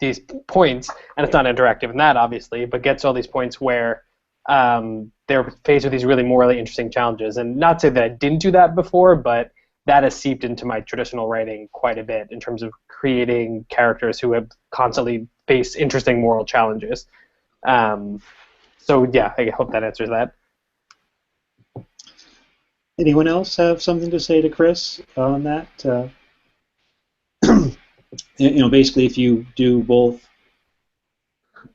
it's not interactive in that, obviously, but gets all these points where they're faced with these really morally interesting challenges. And not to say that I didn't do that before, but that has seeped into my traditional writing quite a bit in terms of creating characters who have constantly faced interesting moral challenges. So yeah, I hope that answers that. Anyone else have something to say to Chris on that? Basically, if you do both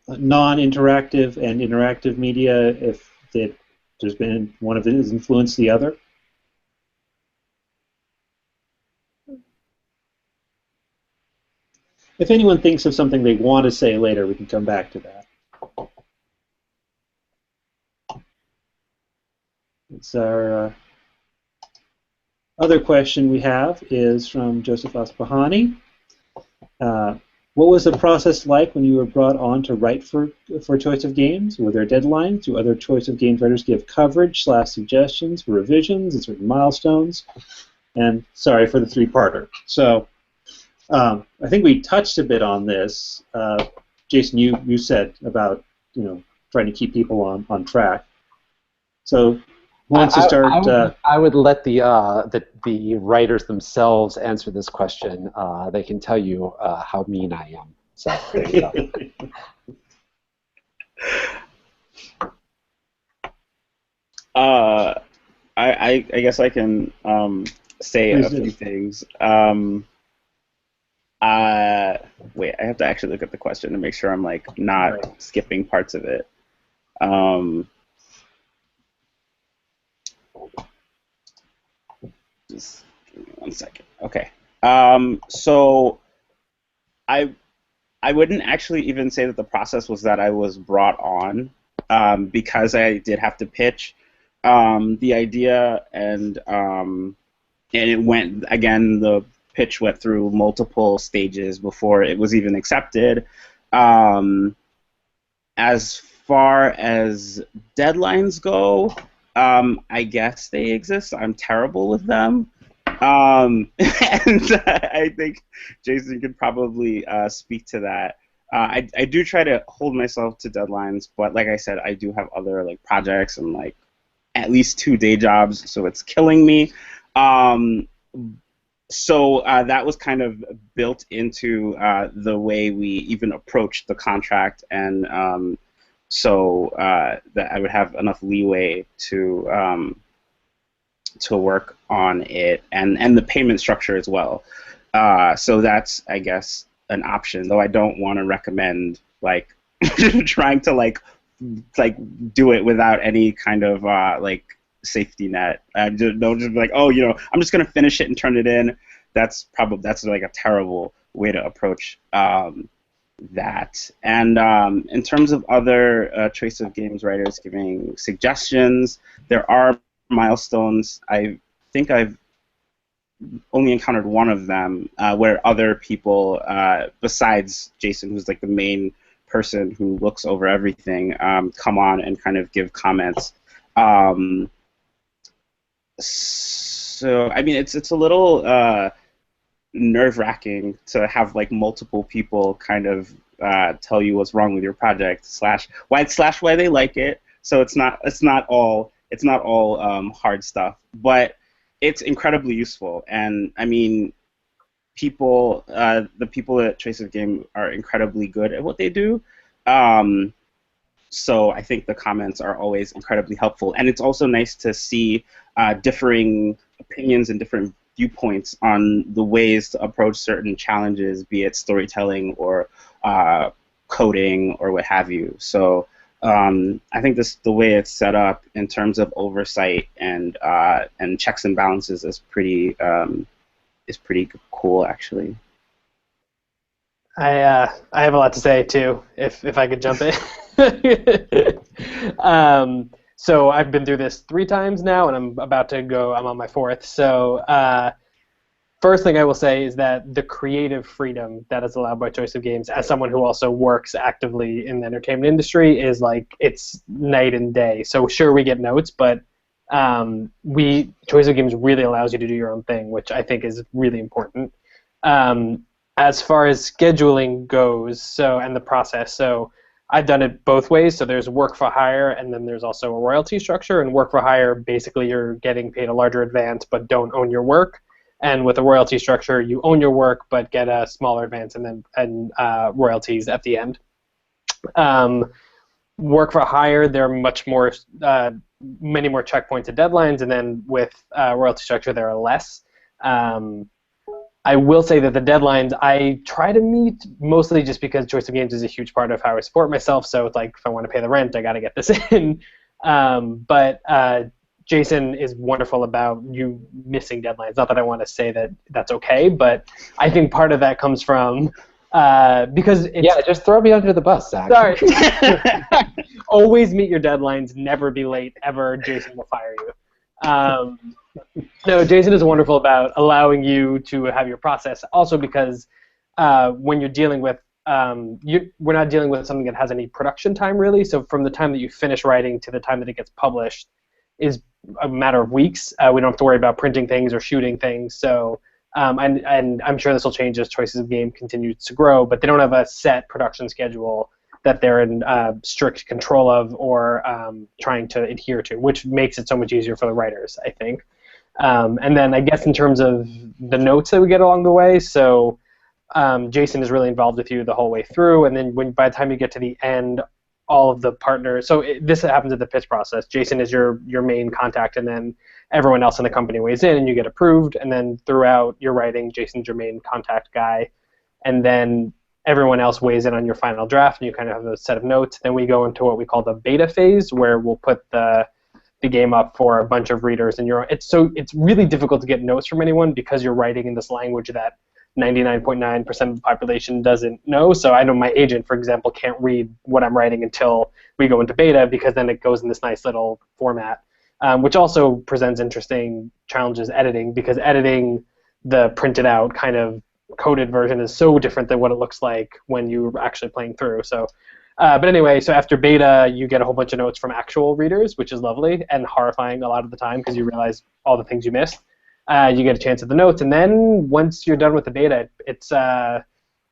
non-interactive and interactive media, if there's been one of it has influenced the other. If anyone thinks of something they want to say later, we can come back to that. It's our other question we have is from Joseph Aspahani. What was the process like when you were brought on to write for Choice of Games? Were there deadlines? Do other Choice of Games writers give coverage / suggestions for revisions and certain milestones? And sorry for the 3-parter. So I think we touched a bit on this. Jason, you said about trying to keep people on track. So who wants to start? I would let the writers themselves answer this question. They can tell you how mean I am. So there you go. I guess I can say a few things. Wait, I have to actually look at the question to make sure I'm not skipping parts of it. Just give me 1 second. Okay. So I wouldn't actually even say that the process was that I was brought on because I did have to pitch the idea, and it went, again, the pitch went through multiple stages before it was even accepted. As far as deadlines go, I guess they exist. I'm terrible with them. And I think Jason could probably speak to that. I do try to hold myself to deadlines, but like I said, I do have other like projects and like at least 2 day jobs, so it's killing me. So that was kind of built into the way we even approached the contract, and so that I would have enough leeway to work on it, and the payment structure as well. So that's, I guess, an option, though I don't want to recommend like trying to like do it without any kind of like safety net. Don't just be like, oh, I'm just gonna finish it and turn it in. That's like a terrible way to approach that. And in terms of other Choice of Games writers giving suggestions, there are milestones. I think I've only encountered one of them where other people, besides Jason, who's like the main person who looks over everything, come on and kind of give comments. So I mean, it's a little nerve-wracking to have like multiple people kind of tell you what's wrong with your project slash why they like it. So it's not all hard stuff, but it's incredibly useful. And I mean, the people at Choice of Game are incredibly good at what they do. So I think the comments are always incredibly helpful. And it's also nice to see differing opinions and different viewpoints on the ways to approach certain challenges, be it storytelling or coding or what have you. So I think the way it's set up in terms of oversight and checks and balances is pretty cool, actually. I have a lot to say too, if I could jump in. So I've been through this 3 times now, and I'm on my 4th. So first thing I will say is that the creative freedom that is allowed by Choice of Games, as someone who also works actively in the entertainment industry, is like, it's night and day. So sure, we get notes, but Choice of Games really allows you to do your own thing, which I think is really important. As far as scheduling goes, and the process, so I've done it both ways. So there's work for hire, and then there's also a royalty structure. And work for hire, basically you're getting paid a larger advance but don't own your work. And with a royalty structure, you own your work but get a smaller advance and royalties at the end. Work for hire, there are many more checkpoints and deadlines, and then with royalty structure, there are less. I will say that the deadlines I try to meet, mostly just because Choice of Games is a huge part of how I support myself. So it's like, if I want to pay the rent, I got to get this in. But Jason is wonderful about you missing deadlines. Not that I want to say that that's okay, but I think part of that comes from because it's, just throw me under the bus, Zach. Sorry. Always meet your deadlines. Never be late. Ever. Jason will fire you. No, Jason is wonderful about allowing you to have your process. Also because when you're dealing with, we're not dealing with something that has any production time really. So from the time that you finish writing to the time that it gets published is a matter of weeks. We don't have to worry about printing things or shooting things. So, and I'm sure this will change as Choices of Game continues to grow. But they don't have a set production schedule that they're in strict control of or trying to adhere to, which makes it so much easier for the writers, I think. And then I guess in terms of the notes that we get along the way, so Jason is really involved with you the whole way through, and then by the time you get to the end, all of the partners, so this happens at the pitch process. Jason is your main contact, and then everyone else in the company weighs in, and you get approved, and then throughout your writing, Jason's your main contact guy, and then everyone else weighs in on your final draft, and you kind of have a set of notes. Then we go into what we call the beta phase, where we'll put the game up for a bunch of readers, and it's really difficult to get notes from anyone because you're writing in this language that 99.9% of the population doesn't know. So I know my agent, for example, can't read what I'm writing until we go into beta, because then it goes in this nice little format, which also presents interesting challenges editing, because editing the printed out kind of coded version is so different than what it looks like when you're actually playing through. So, but anyway, so after beta, you get a whole bunch of notes from actual readers, which is lovely and horrifying a lot of the time because you realize all the things you missed. You get a chance at the notes, and then once you're done with the beta, it's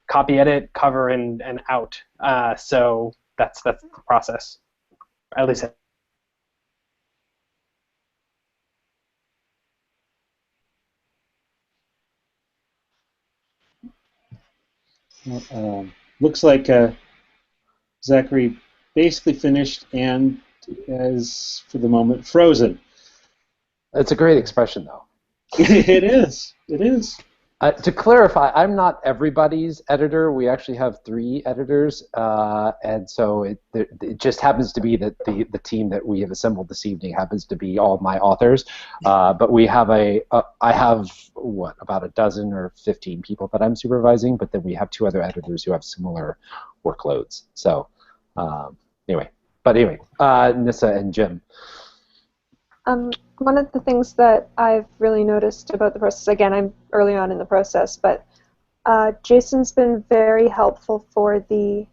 copy, edit, cover, and out. So that's the process. At least. Looks like Zachary basically finished and is, for the moment, frozen. It's a great expression, though. It is. It is. To clarify, I'm not everybody's editor. We actually have 3 editors, and so it just happens to be that the team that we have assembled this evening happens to be all my authors. But we have I have about a dozen or 15 people that I'm supervising, but then we have 2 other editors who have similar workloads. So anyway, Nissa and Jim. One of the things that I've really noticed about the process, again, I'm early on in the process, but Jason's been very helpful for the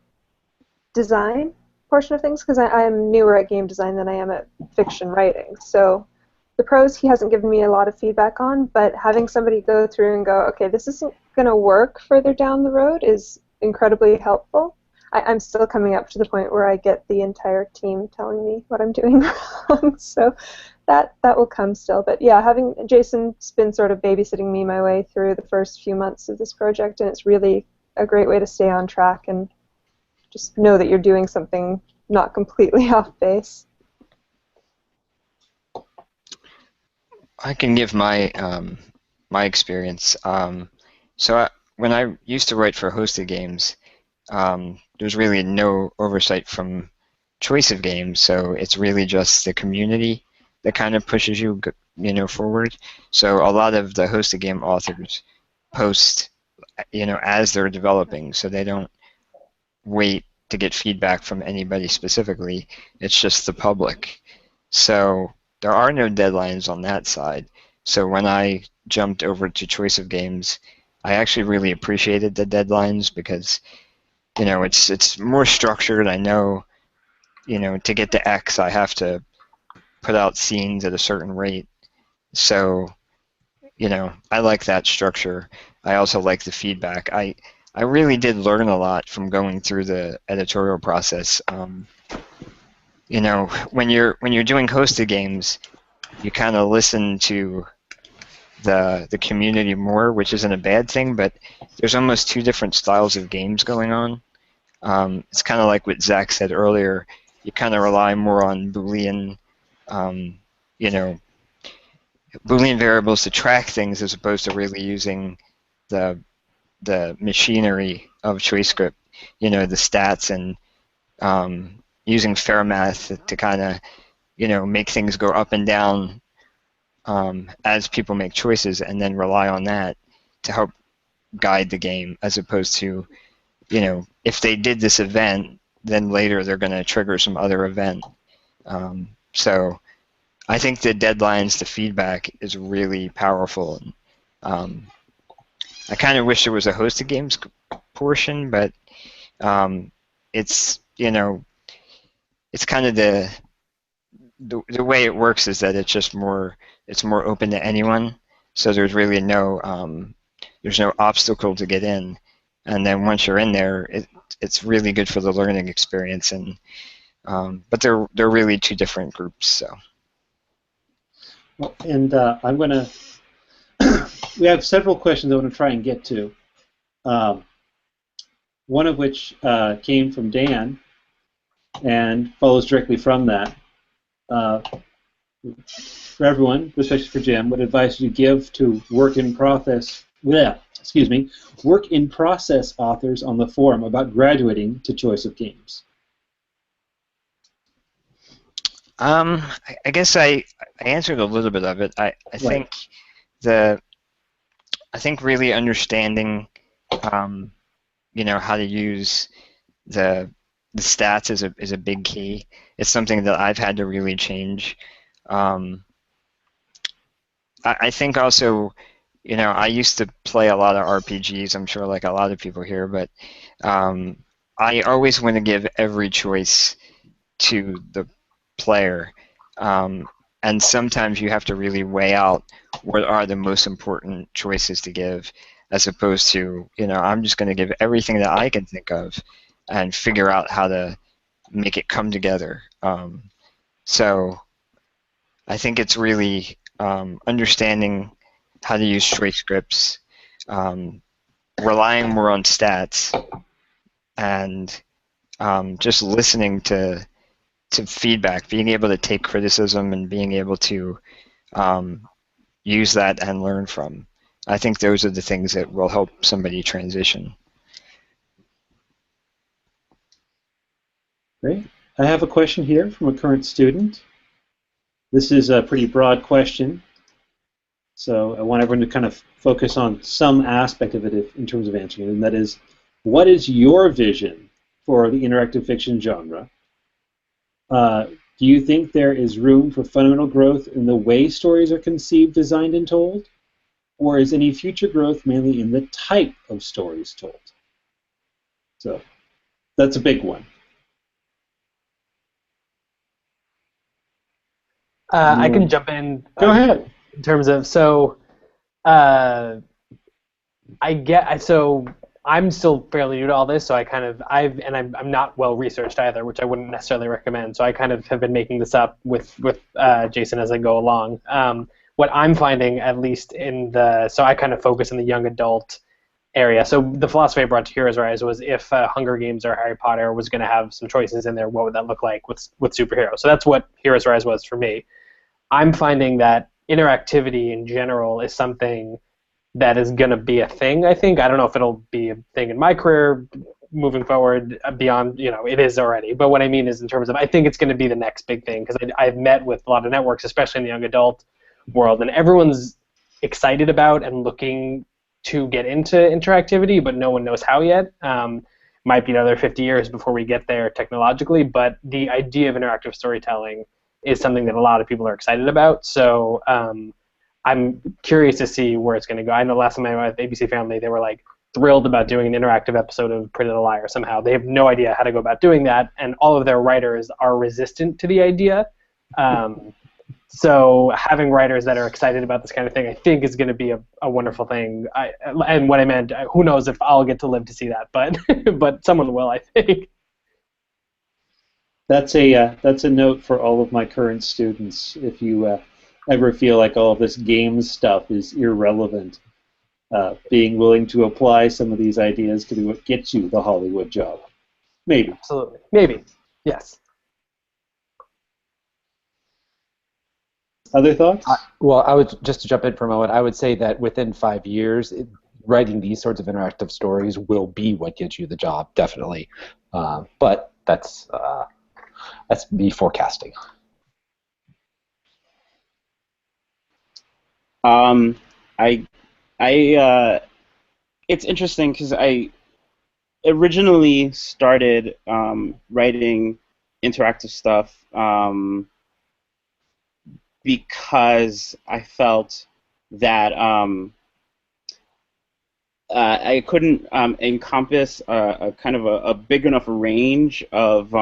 design portion of things, because I'm newer at game design than I am at fiction writing. So the prose he hasn't given me a lot of feedback on, but having somebody go through and go, okay, this isn't going to work further down the road is incredibly helpful. I'm still coming up to the point where I get the entire team telling me what I'm doing wrong, so that will come still. But yeah, having Jason's been sort of babysitting me my way through the first few months of this project, and it's really a great way to stay on track and just know that you're doing something not completely off base. I can give my my experience. When I used to write for hosted games, there's really no oversight from Choice of Games, so it's really just the community that kind of pushes you, forward. So a lot of the hosted game authors post, as they're developing, so they don't wait to get feedback from anybody specifically. It's just the public. So there are no deadlines on that side. So when I jumped over to Choice of Games, I actually really appreciated the deadlines because it's more structured. I know, to get to X, I have to put out scenes at a certain rate. So, I like that structure. I also like the feedback. I really did learn a lot from going through the editorial process. When you're doing hosted games, you kind of listen to the community more, which isn't a bad thing, but there's almost 2 different styles of games going on. It's kind of like what Zach said earlier. You kind of rely more on Boolean, Boolean variables to track things as opposed to really using the machinery of ChoiceScript, the stats, and using fair math to kind of, make things go up and down as people make choices, and then rely on that to help guide the game, as opposed to, if they did this event, then later they're going to trigger some other event. So I think the deadlines, the feedback is really powerful. I kind of wish there was a hosted games portion, but it's it's kind of the way it works is that it's more open to anyone. So there's really no obstacle to get in, and then once you're in there, it's really good for the learning experience. And but they're really 2 different groups. So. Well, and I'm going to. We have several questions I want to try and get to. One of which came from Dan, and follows directly from that. For everyone, especially for Jim, what advice would you give to work in process authors on the forum about graduating to Choice of Games? I guess I answered a little bit of it. I think I think really understanding how to use the stats is a big key. It's something that I've had to really change. I think also, I used to play a lot of RPGs, I'm sure like a lot of people here, but I always want to give every choice to the player. And sometimes you have to really weigh out what are the most important choices to give, as opposed to, I'm just going to give everything that I can think of and figure out how to make it come together. So I think it's really understanding how to use choice scripts, relying more on stats, and just listening to feedback, being able to take criticism and being able to use that and learn from. I think those are the things that will help somebody transition. Great. I have a question here from a current student. This is a pretty broad question, so I want everyone to kind of focus on some aspect of it in terms of answering it, and that is, what is your vision for the interactive fiction genre? Do you think there is room for fundamental growth in the way stories are conceived, designed, and told? Or is any future growth mainly in the type of stories told? So that's a big one. I can jump in. Go ahead. In terms of, I'm still fairly new to all this, so I'm not well researched either, which I wouldn't necessarily recommend. So I kind of have been making this up with Jason as I go along. What I'm finding, at least so I kind of focus in the young adult area. So the philosophy I brought to Heroes Rise was if Hunger Games or Harry Potter was going to have some choices in there, what would that look like with superheroes? So that's what Heroes Rise was for me. I'm finding that interactivity in general is something that is going to be a thing, I think. I don't know if it'll be a thing in my career moving forward beyond, it is already. But what I mean is in terms of, I think it's going to be the next big thing, because I've met with a lot of networks, especially in the young adult world, and everyone's excited about and looking to get into interactivity, but no one knows how yet. Might be another 50 years before we get there technologically, but the idea of interactive storytelling is something that a lot of people are excited about. So I'm curious to see where it's going to go. I know last time I went with ABC Family, they were like thrilled about doing an interactive episode of Pretty Little Liars somehow. They have no idea how to go about doing that, and all of their writers are resistant to the idea. So having writers that are excited about this kind of thing, I think, is going to be a wonderful thing. And what I meant, who knows if I'll get to live to see that, but but someone will, I think. That's a note for all of my current students. If you ever feel like all of this games stuff is irrelevant, being willing to apply some of these ideas could be what gets you the Hollywood job. Maybe. Absolutely. Maybe. Yes. Other thoughts? Well, I would just to jump in for a moment. I would say that within 5 years, writing these sorts of interactive stories will be what gets you the job, definitely. But that's me forecasting. It's interesting because I originally started writing interactive stuff because I felt that I couldn't encompass a kind of a big enough range of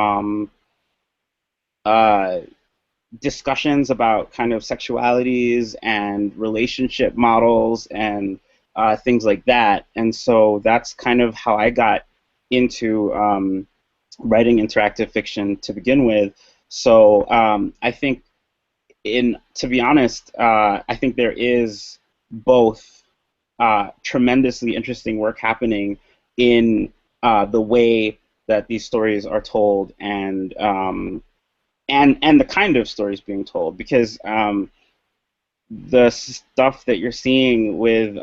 discussions about kind of sexualities and relationship models and things like that. And so that's kind of how I got into writing interactive fiction to begin with. So I think, to be honest, I think there is both tremendously interesting work happening in the way that these stories are told and the kind of stories being told, because the stuff that you're seeing with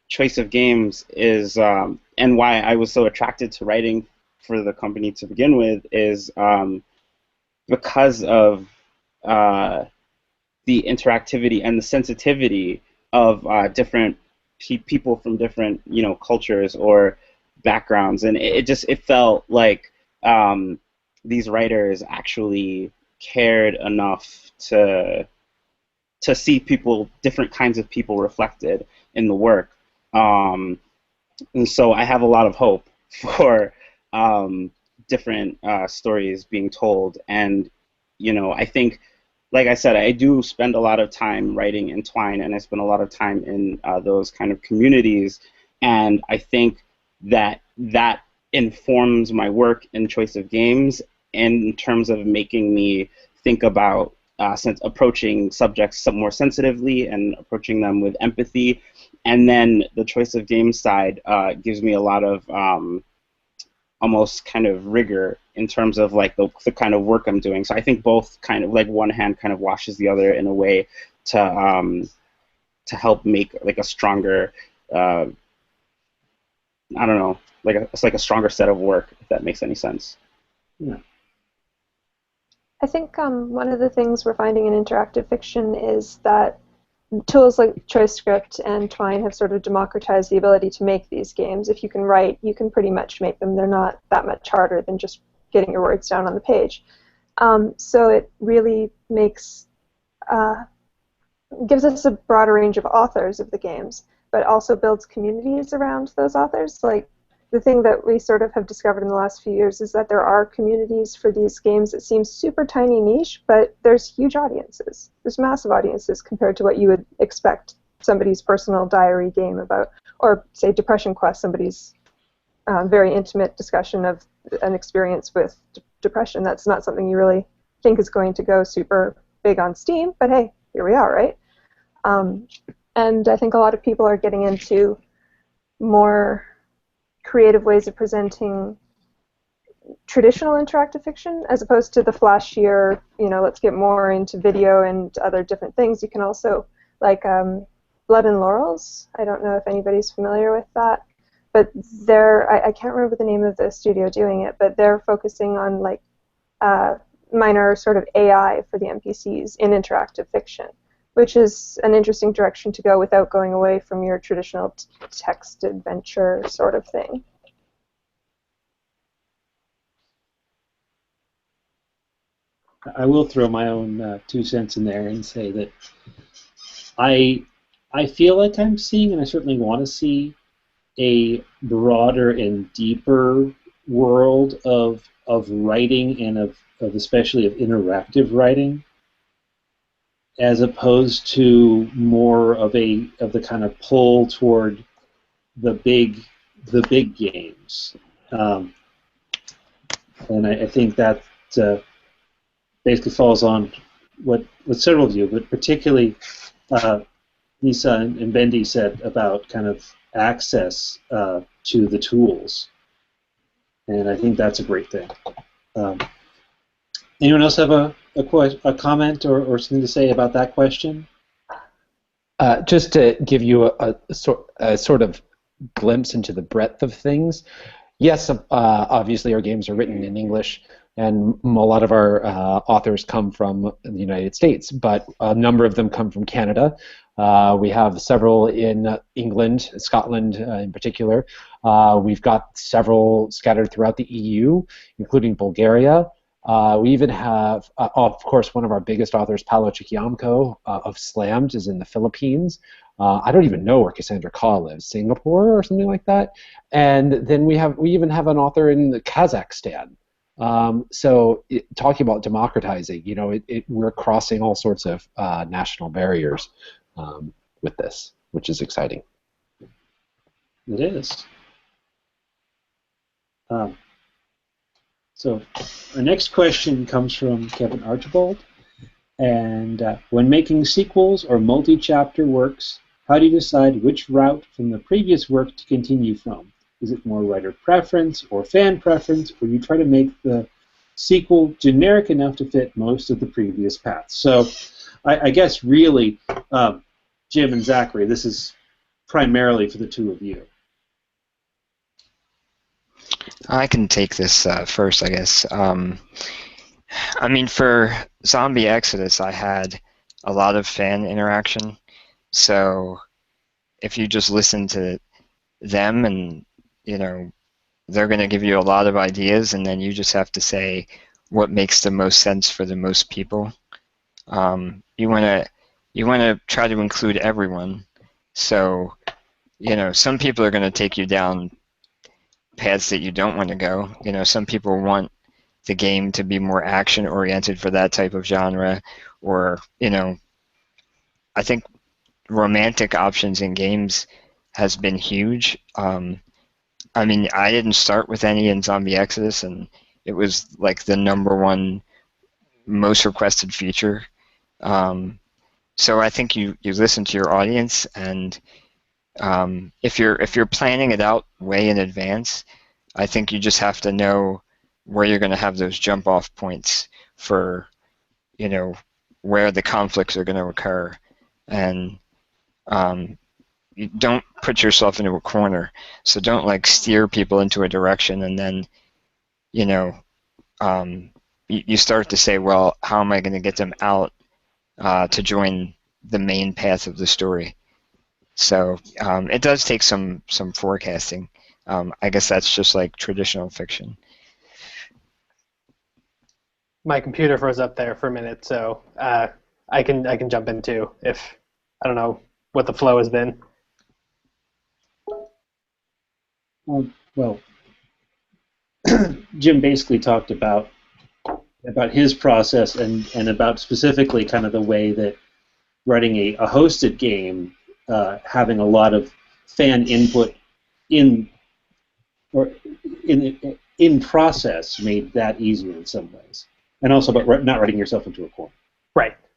Choice of Games is, and why I was so attracted to writing for the company to begin with, is because of the interactivity and the sensitivity of different people from different cultures or backgrounds, and it felt like these writers actually cared enough to see different kinds of people reflected in the work, and so I have a lot of hope for different stories being told, and I think like I said, I do spend a lot of time writing in Twine, and I spend a lot of time in those kind of communities, and I think that informs my work in Choice of Games in terms of making me think about approaching subjects more sensitively and approaching them with empathy. And then the Choice of Games side gives me a lot of almost kind of rigor in terms of like the kind of work I'm doing. So I think both kind of like one hand kind of washes the other in a way to help make like a stronger I don't know, it's like a stronger set of work, if that makes any sense. Yeah. I think one of the things we're finding in interactive fiction is that tools like ChoiceScript and Twine have sort of democratized the ability to make these games. If you can write, you can pretty much make them. They're not that much harder than just getting your words down on the page. So it really gives us a broader range of authors of the games, but also builds communities around those authors. Like, the thing that we sort of have discovered in the last few years is that there are communities for these games that seem super tiny niche, but there's huge audiences. There's massive audiences compared to what you would expect somebody's personal diary game about, or say Depression Quest, somebody's very intimate discussion of an experience with depression. That's not something you really think is going to go super big on Steam, but hey, here we are, right? And I think a lot of people are getting into more creative ways of presenting traditional interactive fiction as opposed to the flashier, let's get more into video and other different things. You can also, like Blood and Laurels, I don't know if anybody's familiar with that, but I can't remember the name of the studio doing it, but they're focusing on like minor sort of AI for the NPCs in interactive fiction, which is an interesting direction to go without going away from your traditional text adventure sort of thing. I will throw my own 2 cents in there and say that I feel like I'm seeing, and I certainly want to see, a broader and deeper world of writing and of especially of interactive writing, as opposed to more of the kind of pull toward the big games, and I think that basically falls on what several of you, but particularly Nissa and Bendi said about kind of access to the tools, and I think that's a great thing. Anyone else have a comment or something to say about that question? Just to give you a sort of glimpse into the breadth of things. Yes, obviously our games are written in English, and a lot of our authors come from the United States, but a number of them come from Canada. We have several in England, Scotland in particular. We've got several scattered throughout the EU, including Bulgaria. We even have, of course, one of our biggest authors, Paolo Chiquiamco of Slammed, is in the Philippines. I don't even know where Cassandra Kaw lives, Singapore or something like that. And then we even have an author in Kazakhstan. So talking about democratizing, we're crossing all sorts of national barriers with this, which is exciting. It is. So our next question comes from Kevin Archibald. And when making sequels or multi-chapter works, how do you decide which route from the previous work to continue from? Is it more writer preference or fan preference, or do you try to make the sequel generic enough to fit most of the previous paths? So I guess really, Jim and Zachary, this is primarily for the two of you. I can take this first, I guess. I mean, for Zombie Exodus, I had a lot of fan interaction. So if you just listen to them, and they're going to give you a lot of ideas, and then you just have to say what makes the most sense for the most people. You want to try to include everyone. So some people are going to take you down paths that you don't want to go. Some people want the game to be more action-oriented for that type of genre, or, you know, I think romantic options in games has been huge. I mean, I didn't start with any in Zombie Exodus, and it was like the #1 most requested feature. So I think you listen to your audience, and if you're planning it out way in advance, I think you just have to know where you're going to have those jump-off points for, you know, where the conflicts are going to occur, and you don't put yourself into a corner. So don't like steer people into a direction, and then, you know, you start to say, well, how am I going to get them out to join the main path of the story? So it does take some forecasting. I guess that's just like traditional fiction. My computer froze up there for a minute, so I can jump in too if I don't know what the flow has been. Well, Jim basically talked about his process and about specifically kind of the way that writing a hosted game, having a lot of fan input in process made that easier in some ways, and also about not writing yourself into a corner.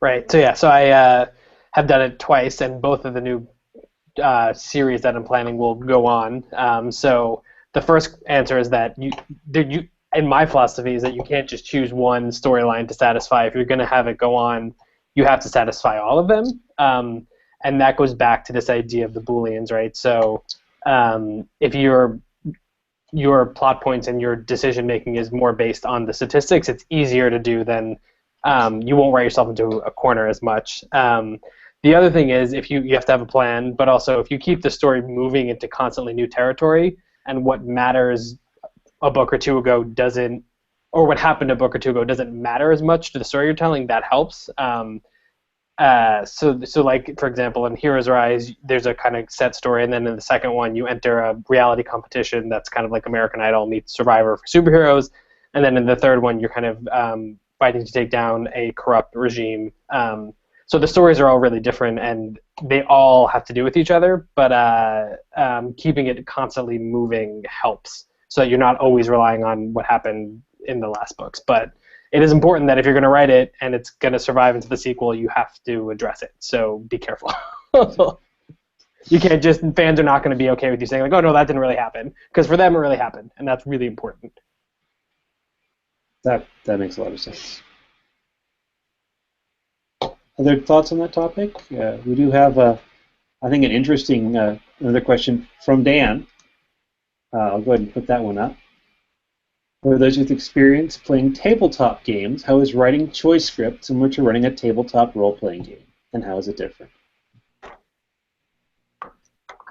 Right. So yeah, so I have done it twice, and both of the new series that I'm planning will go on. So the first answer is that you, in my philosophy, is that you can't just choose one storyline to satisfy. If you're going to have it go on, you have to satisfy all of them. And that goes back to this idea of the Booleans, right? So if your plot points and your decision making is more based on the statistics, it's easier to do than you won't write yourself into a corner as much. The other thing is if you have to have a plan, but also if you keep the story moving into constantly new territory, and what matters a book or two ago doesn't, or what happened a book or two ago doesn't matter as much to the story you're telling, that helps. So like, for example, in Heroes Rise, there's a kind of set story, and then in the second one, you enter a reality competition that's kind of like American Idol meets Survivor for superheroes, and then in the third one, you're kind of fighting to take down a corrupt regime. So the stories are all really different, and they all have to do with each other, but keeping it constantly moving helps, so that you're not always relying on what happened in the last books. But it is important that if you're going to write it and it's going to survive into the sequel, you have to address it. So be careful. You can't just, fans are not going to be okay with you saying, like, oh, no, that didn't really happen. Because for them, it really happened, and that's really important. That makes a lot of sense. Other thoughts on that topic? We do have, I think, an interesting another question from Dan. I'll go ahead and put that one up. For those with experience playing tabletop games, how is writing ChoiceScript similar to running a tabletop role-playing game, and how is it different?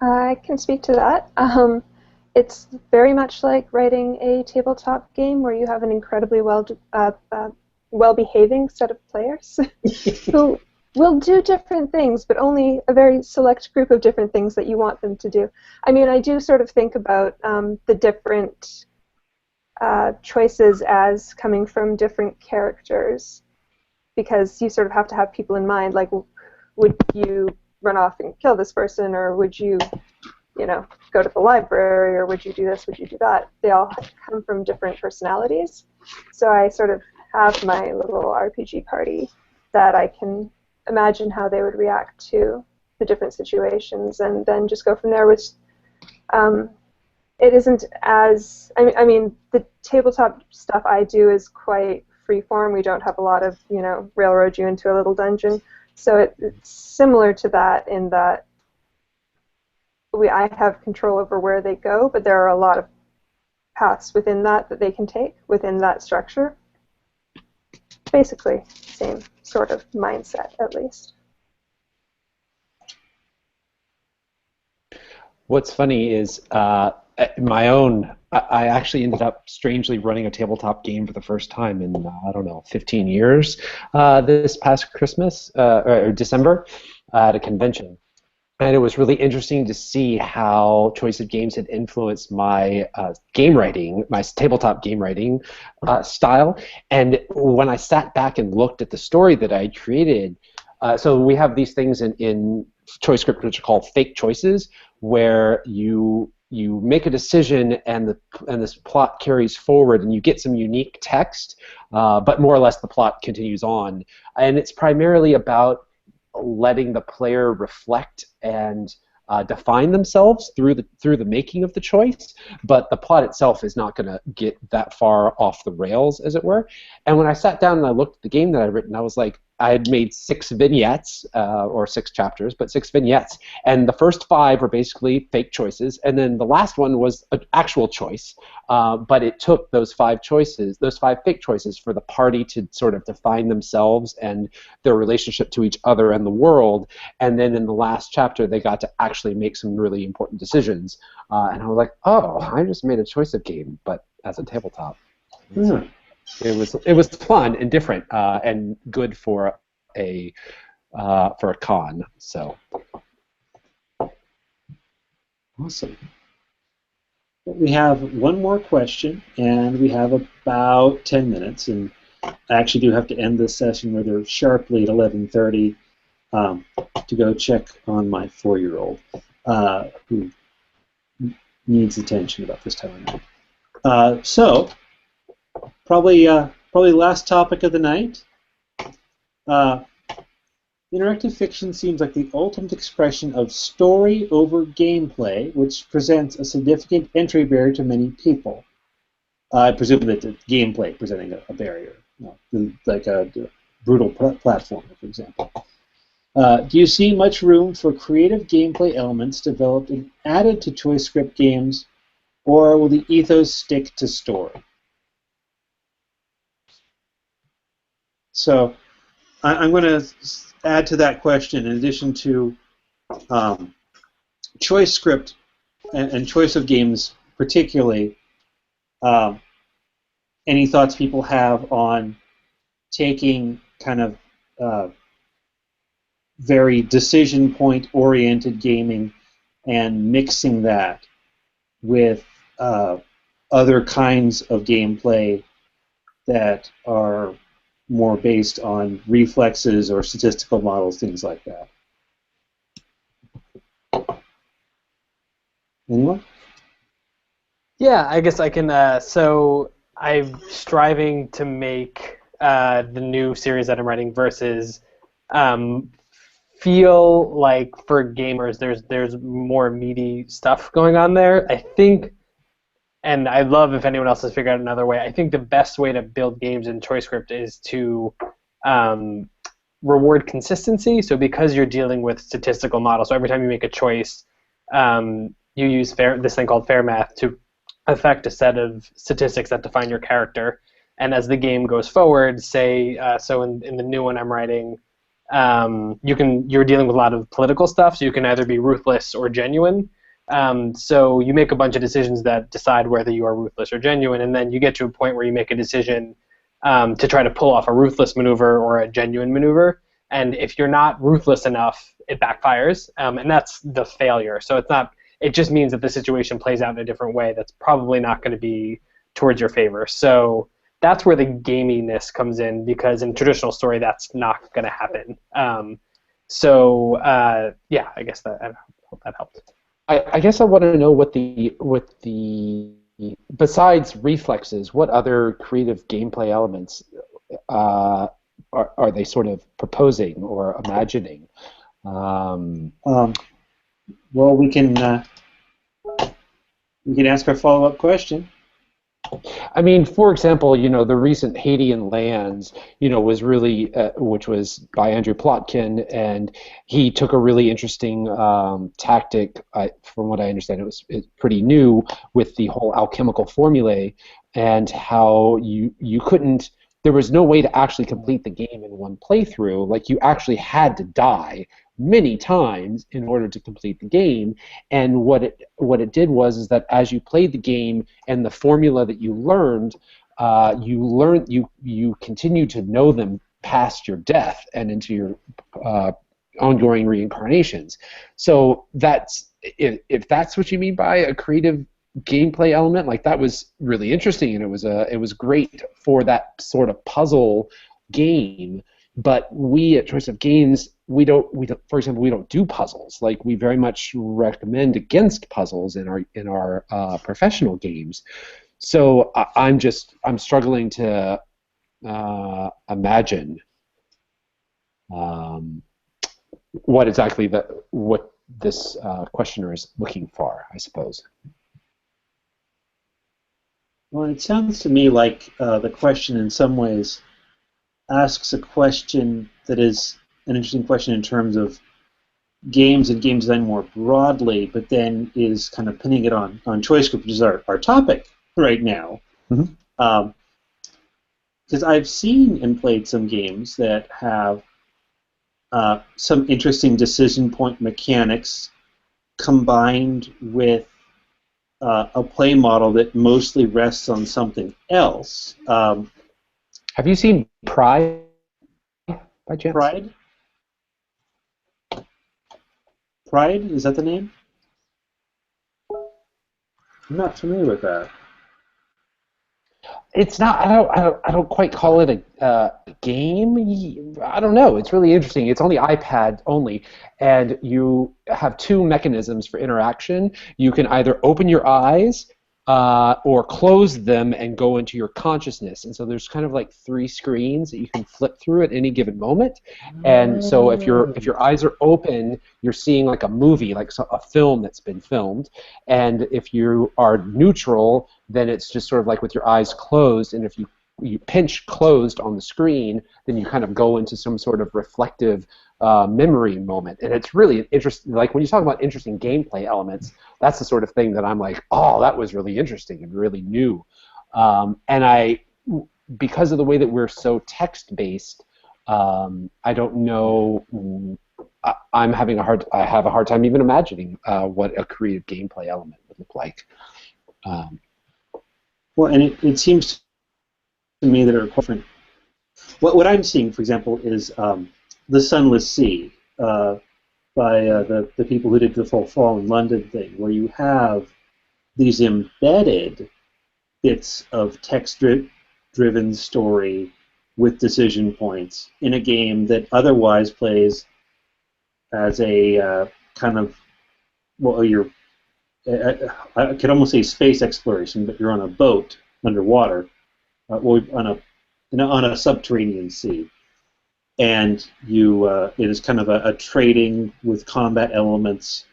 I can speak to that. It's very much like writing a tabletop game where you have an incredibly well-behaving set of players who will do different things, but only a very select group of different things that you want them to do. I mean, I do sort of think about the different choices as coming from different characters, because you sort of have to have people in mind, like, would you run off and kill this person, or would you, go to the library, or would you do this, would you do that? They all come from different personalities. So I sort of have my little RPG party that I can imagine how they would react to the different situations, and then just go from there, which it isn't as, I mean, the tabletop stuff I do is quite freeform. We don't have a lot of, railroad you into a little dungeon. So it's similar to that in that I have control over where they go, but there are a lot of paths within that they can take within that structure. Basically, same sort of mindset, at least. What's funny is I actually ended up strangely running a tabletop game for the first time in, 15 years this past Christmas, or December, at a convention. And it was really interesting to see how Choice of Games had influenced my game writing, my tabletop game writing style. And when I sat back and looked at the story that I had created, so we have these things in ChoiceScript which are called fake choices, where you make a decision and this plot carries forward and you get some unique text, but more or less the plot continues on. And it's primarily about letting the player reflect and define themselves through the making of the choice, but the plot itself is not going to get that far off the rails, as it were. And when I sat down and I looked at the game that I'd written, I was like, I had made 6 vignettes, or 6 chapters, but 6 vignettes, and the first 5 were basically fake choices, and then the last one was an actual choice, but it took those 5 choices, those 5 fake choices, for the party to sort of define themselves and their relationship to each other and the world, and then in the last chapter they got to actually make some really important decisions, and I was like, oh, I just made a Choice of Game, but as a tabletop. Hmm. It was fun and different and good for a con. So Awesome. We have one more question, and we have about 10 minutes, and I actually do have to end this session rather sharply at 11:30 to go check on my 4-year-old who needs attention about this time of night. So. Probably last topic of the night. Interactive fiction seems like the ultimate expression of story over gameplay, which presents a significant entry barrier to many people. I presume that the gameplay presenting a barrier, like a brutal platformer, for example. Do you see much room for creative gameplay elements developed and added to ChoiceScript games, or will the ethos stick to story? So I'm going to add to that question, in addition to ChoiceScript and Choice of Games particularly, any thoughts people have on taking kind of very decision point oriented gaming and mixing that with other kinds of gameplay that are more based on reflexes or statistical models, things like that. Anyone? Yeah, I guess I can. So I'm striving to make the new series that I'm writing versus feel like for gamers there's more meaty stuff going on there. I think, and I'd love if anyone else has figured out another way. I think the best way to build games in ChoiceScript is to reward consistency. So because you're dealing with statistical models, so every time you make a choice, you use this thing called fair math to affect a set of statistics that define your character. And as the game goes forward, say, so in the new one I'm writing, you're dealing with a lot of political stuff, so you can either be ruthless or genuine. So you make a bunch of decisions that decide whether you are ruthless or genuine, and then you get to a point where you make a decision to try to pull off a ruthless maneuver or a genuine maneuver. And if you're not ruthless enough, it backfires, and that's the failure. So it's not. It just means that the situation plays out in a different way that's probably not going to be towards your favor. So that's where the gaminess comes in, because in traditional story that's not going to happen. Yeah, I guess I hope that helped. I guess I want to know what the besides reflexes, what other creative gameplay elements are they sort of proposing or imagining? Well, we can ask our follow-up question. I mean, for example, the recent Haitian Lands, was really, which was by Andrew Plotkin, and he took a really interesting tactic. From what I understand, it's pretty new with the whole alchemical formulae, and how you couldn't. There was no way to actually complete the game in one playthrough. Like, you actually had to die many times in order to complete the game. And what it did was that as you played the game and the formula that you learned, you continue to know them past your death and into your ongoing reincarnations. So that's if that's what you mean by a creative gameplay element, like that was really interesting, and it was great for that sort of puzzle game. But we at Choice of Games, we don't for example, we don't do puzzles. Like, we very much recommend against puzzles in our professional games. So I'm struggling to imagine what exactly what this questioner is looking for, I suppose. Well, it sounds to me like the question in some ways asks a question that is an interesting question in terms of games and game design more broadly, but then is kind of pinning it on ChoiceScript, which is our topic right now. Mm-hmm. Because I've seen and played some games that have some interesting decision point mechanics combined with a play model that mostly rests on something else. Have you seen Pride by chance? Pride? Pride? Is that the name? I'm not familiar with that. It's not. I don't quite call it a game. I don't know. It's really interesting. It's on the iPad only, and you have two mechanisms for interaction. You can either open your eyes or close them and go into your consciousness. And so there's kind of like 3 screens that you can flip through at any given moment. And so if your eyes are open, you're seeing like a movie, like a film that's been filmed. And if you are neutral, then it's just sort of like with your eyes closed. And if you pinch closed on the screen, then you kind of go into some sort of reflective memory moment. And it's really interesting. Like, when you talk about interesting gameplay elements, that's the sort of thing that I'm like, oh, that was really interesting and really new. And because of the way that we're so text-based, I don't know. I have a hard time even imagining what a creative gameplay element would look like. Well, and it seems to me that are different. What I'm seeing, for example, is The Sunless Sea by the people who did the full Fall in London thing, where you have these embedded bits of text-driven story with decision points in a game that otherwise plays as a kind of, well, I could almost say space exploration, but you're on a boat underwater, on a subterranean sea, and it is kind of a trading with combat elements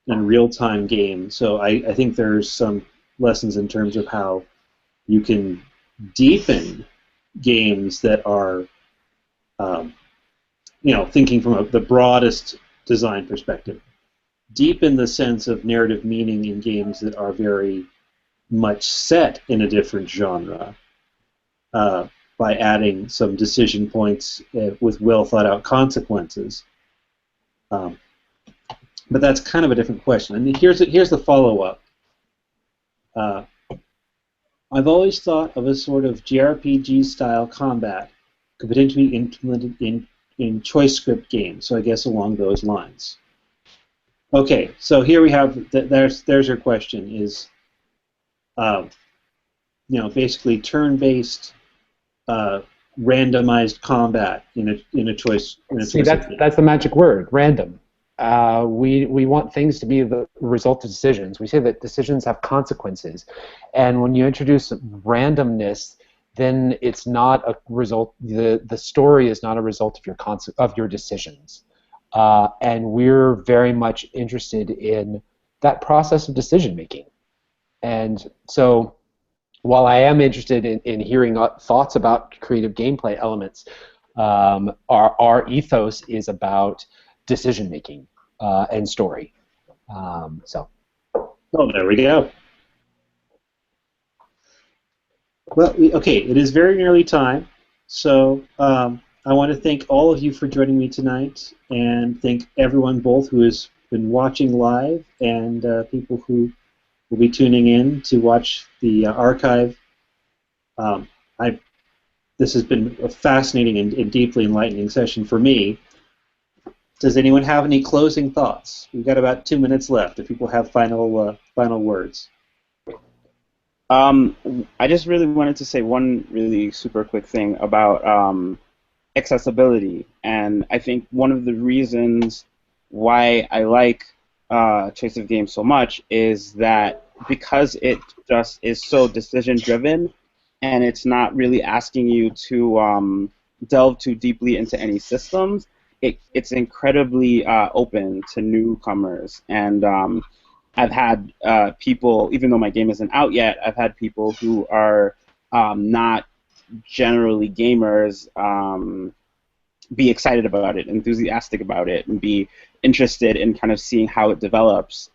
and real-time game. So I think there's some lessons in terms of how you can deepen games that are, thinking from the broadest design perspective. Deepen the sense of narrative meaning in games that are very much set in a different genre by adding some decision points with well-thought-out consequences. But that's kind of a different question. And here's the follow-up. I've always thought of a sort of JRPG-style combat could potentially be implemented in ChoiceScript games, so I guess along those lines. Okay, so here we have, there's your question, is, basically turn-based randomized combat in a choice. See, that's the magic word, random. We want things to be the result of decisions. We say that decisions have consequences, and when you introduce randomness, then it's not a result. The story is not a result of your decisions, and we're very much interested in that process of decision making. And so, while I am interested in hearing thoughts about creative gameplay elements, our ethos is about decision making and story. Oh, there we go. Well, okay, it is very nearly time, so I want to thank all of you for joining me tonight, and thank everyone both who has been watching live and people who will be tuning in to watch the archive. This has been a fascinating and deeply enlightening session for me. Does anyone have any closing thoughts? We've got about 2 minutes left. If people have final words. I just really wanted to say one really super quick thing about accessibility, and I think one of the reasons why I like Choice of Games so much is that because it just is so decision driven, and it's not really asking you to delve too deeply into any systems. It's incredibly open to newcomers, and I've had people, even though my game isn't out yet, I've had people who are not generally gamers be excited about it, enthusiastic about it, and be interested in kind of seeing how it develops.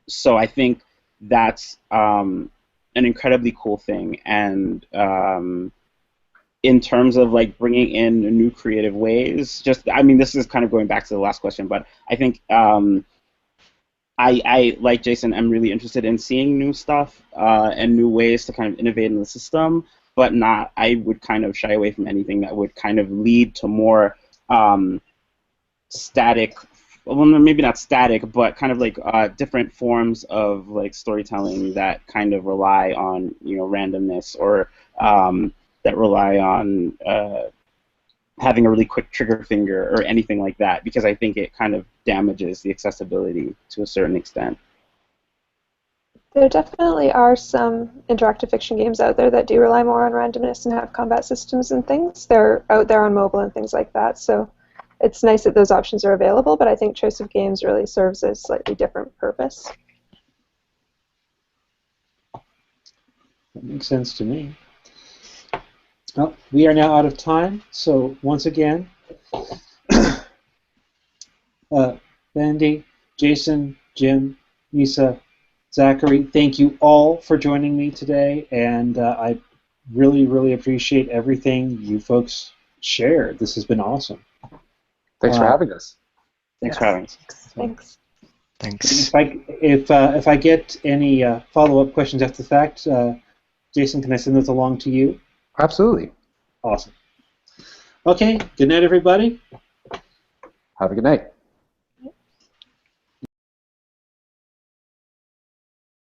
So I think that's an incredibly cool thing, and in terms of like bringing in new creative ways, I mean, this is kind of going back to the last question, but I think I like Jason, I'm really interested in seeing new stuff and new ways to kind of innovate in the system, but I would kind of shy away from anything that would kind of lead to more static, well, maybe not static, but kind of like different forms of like storytelling that kind of rely on, randomness, or that rely on having a really quick trigger finger or anything like that, because I think it kind of damages the accessibility to a certain extent. There definitely are some interactive fiction games out there that do rely more on randomness and have combat systems and things. They're out there on mobile and things like that, so it's nice that those options are available, but I think Choice of Games really serves a slightly different purpose. That makes sense to me. Well, we are now out of time, so once again, Bendi, Jason, Jim, Nissa, Zachary, thank you all for joining me today, and I really, really appreciate everything you folks shared. This has been awesome. Thanks for having us. Thanks for having us. Thanks. Thanks. If I get any follow-up questions after the fact, Jason, can I send those along to you? Absolutely. Awesome. Okay, good night, everybody. Have a good night.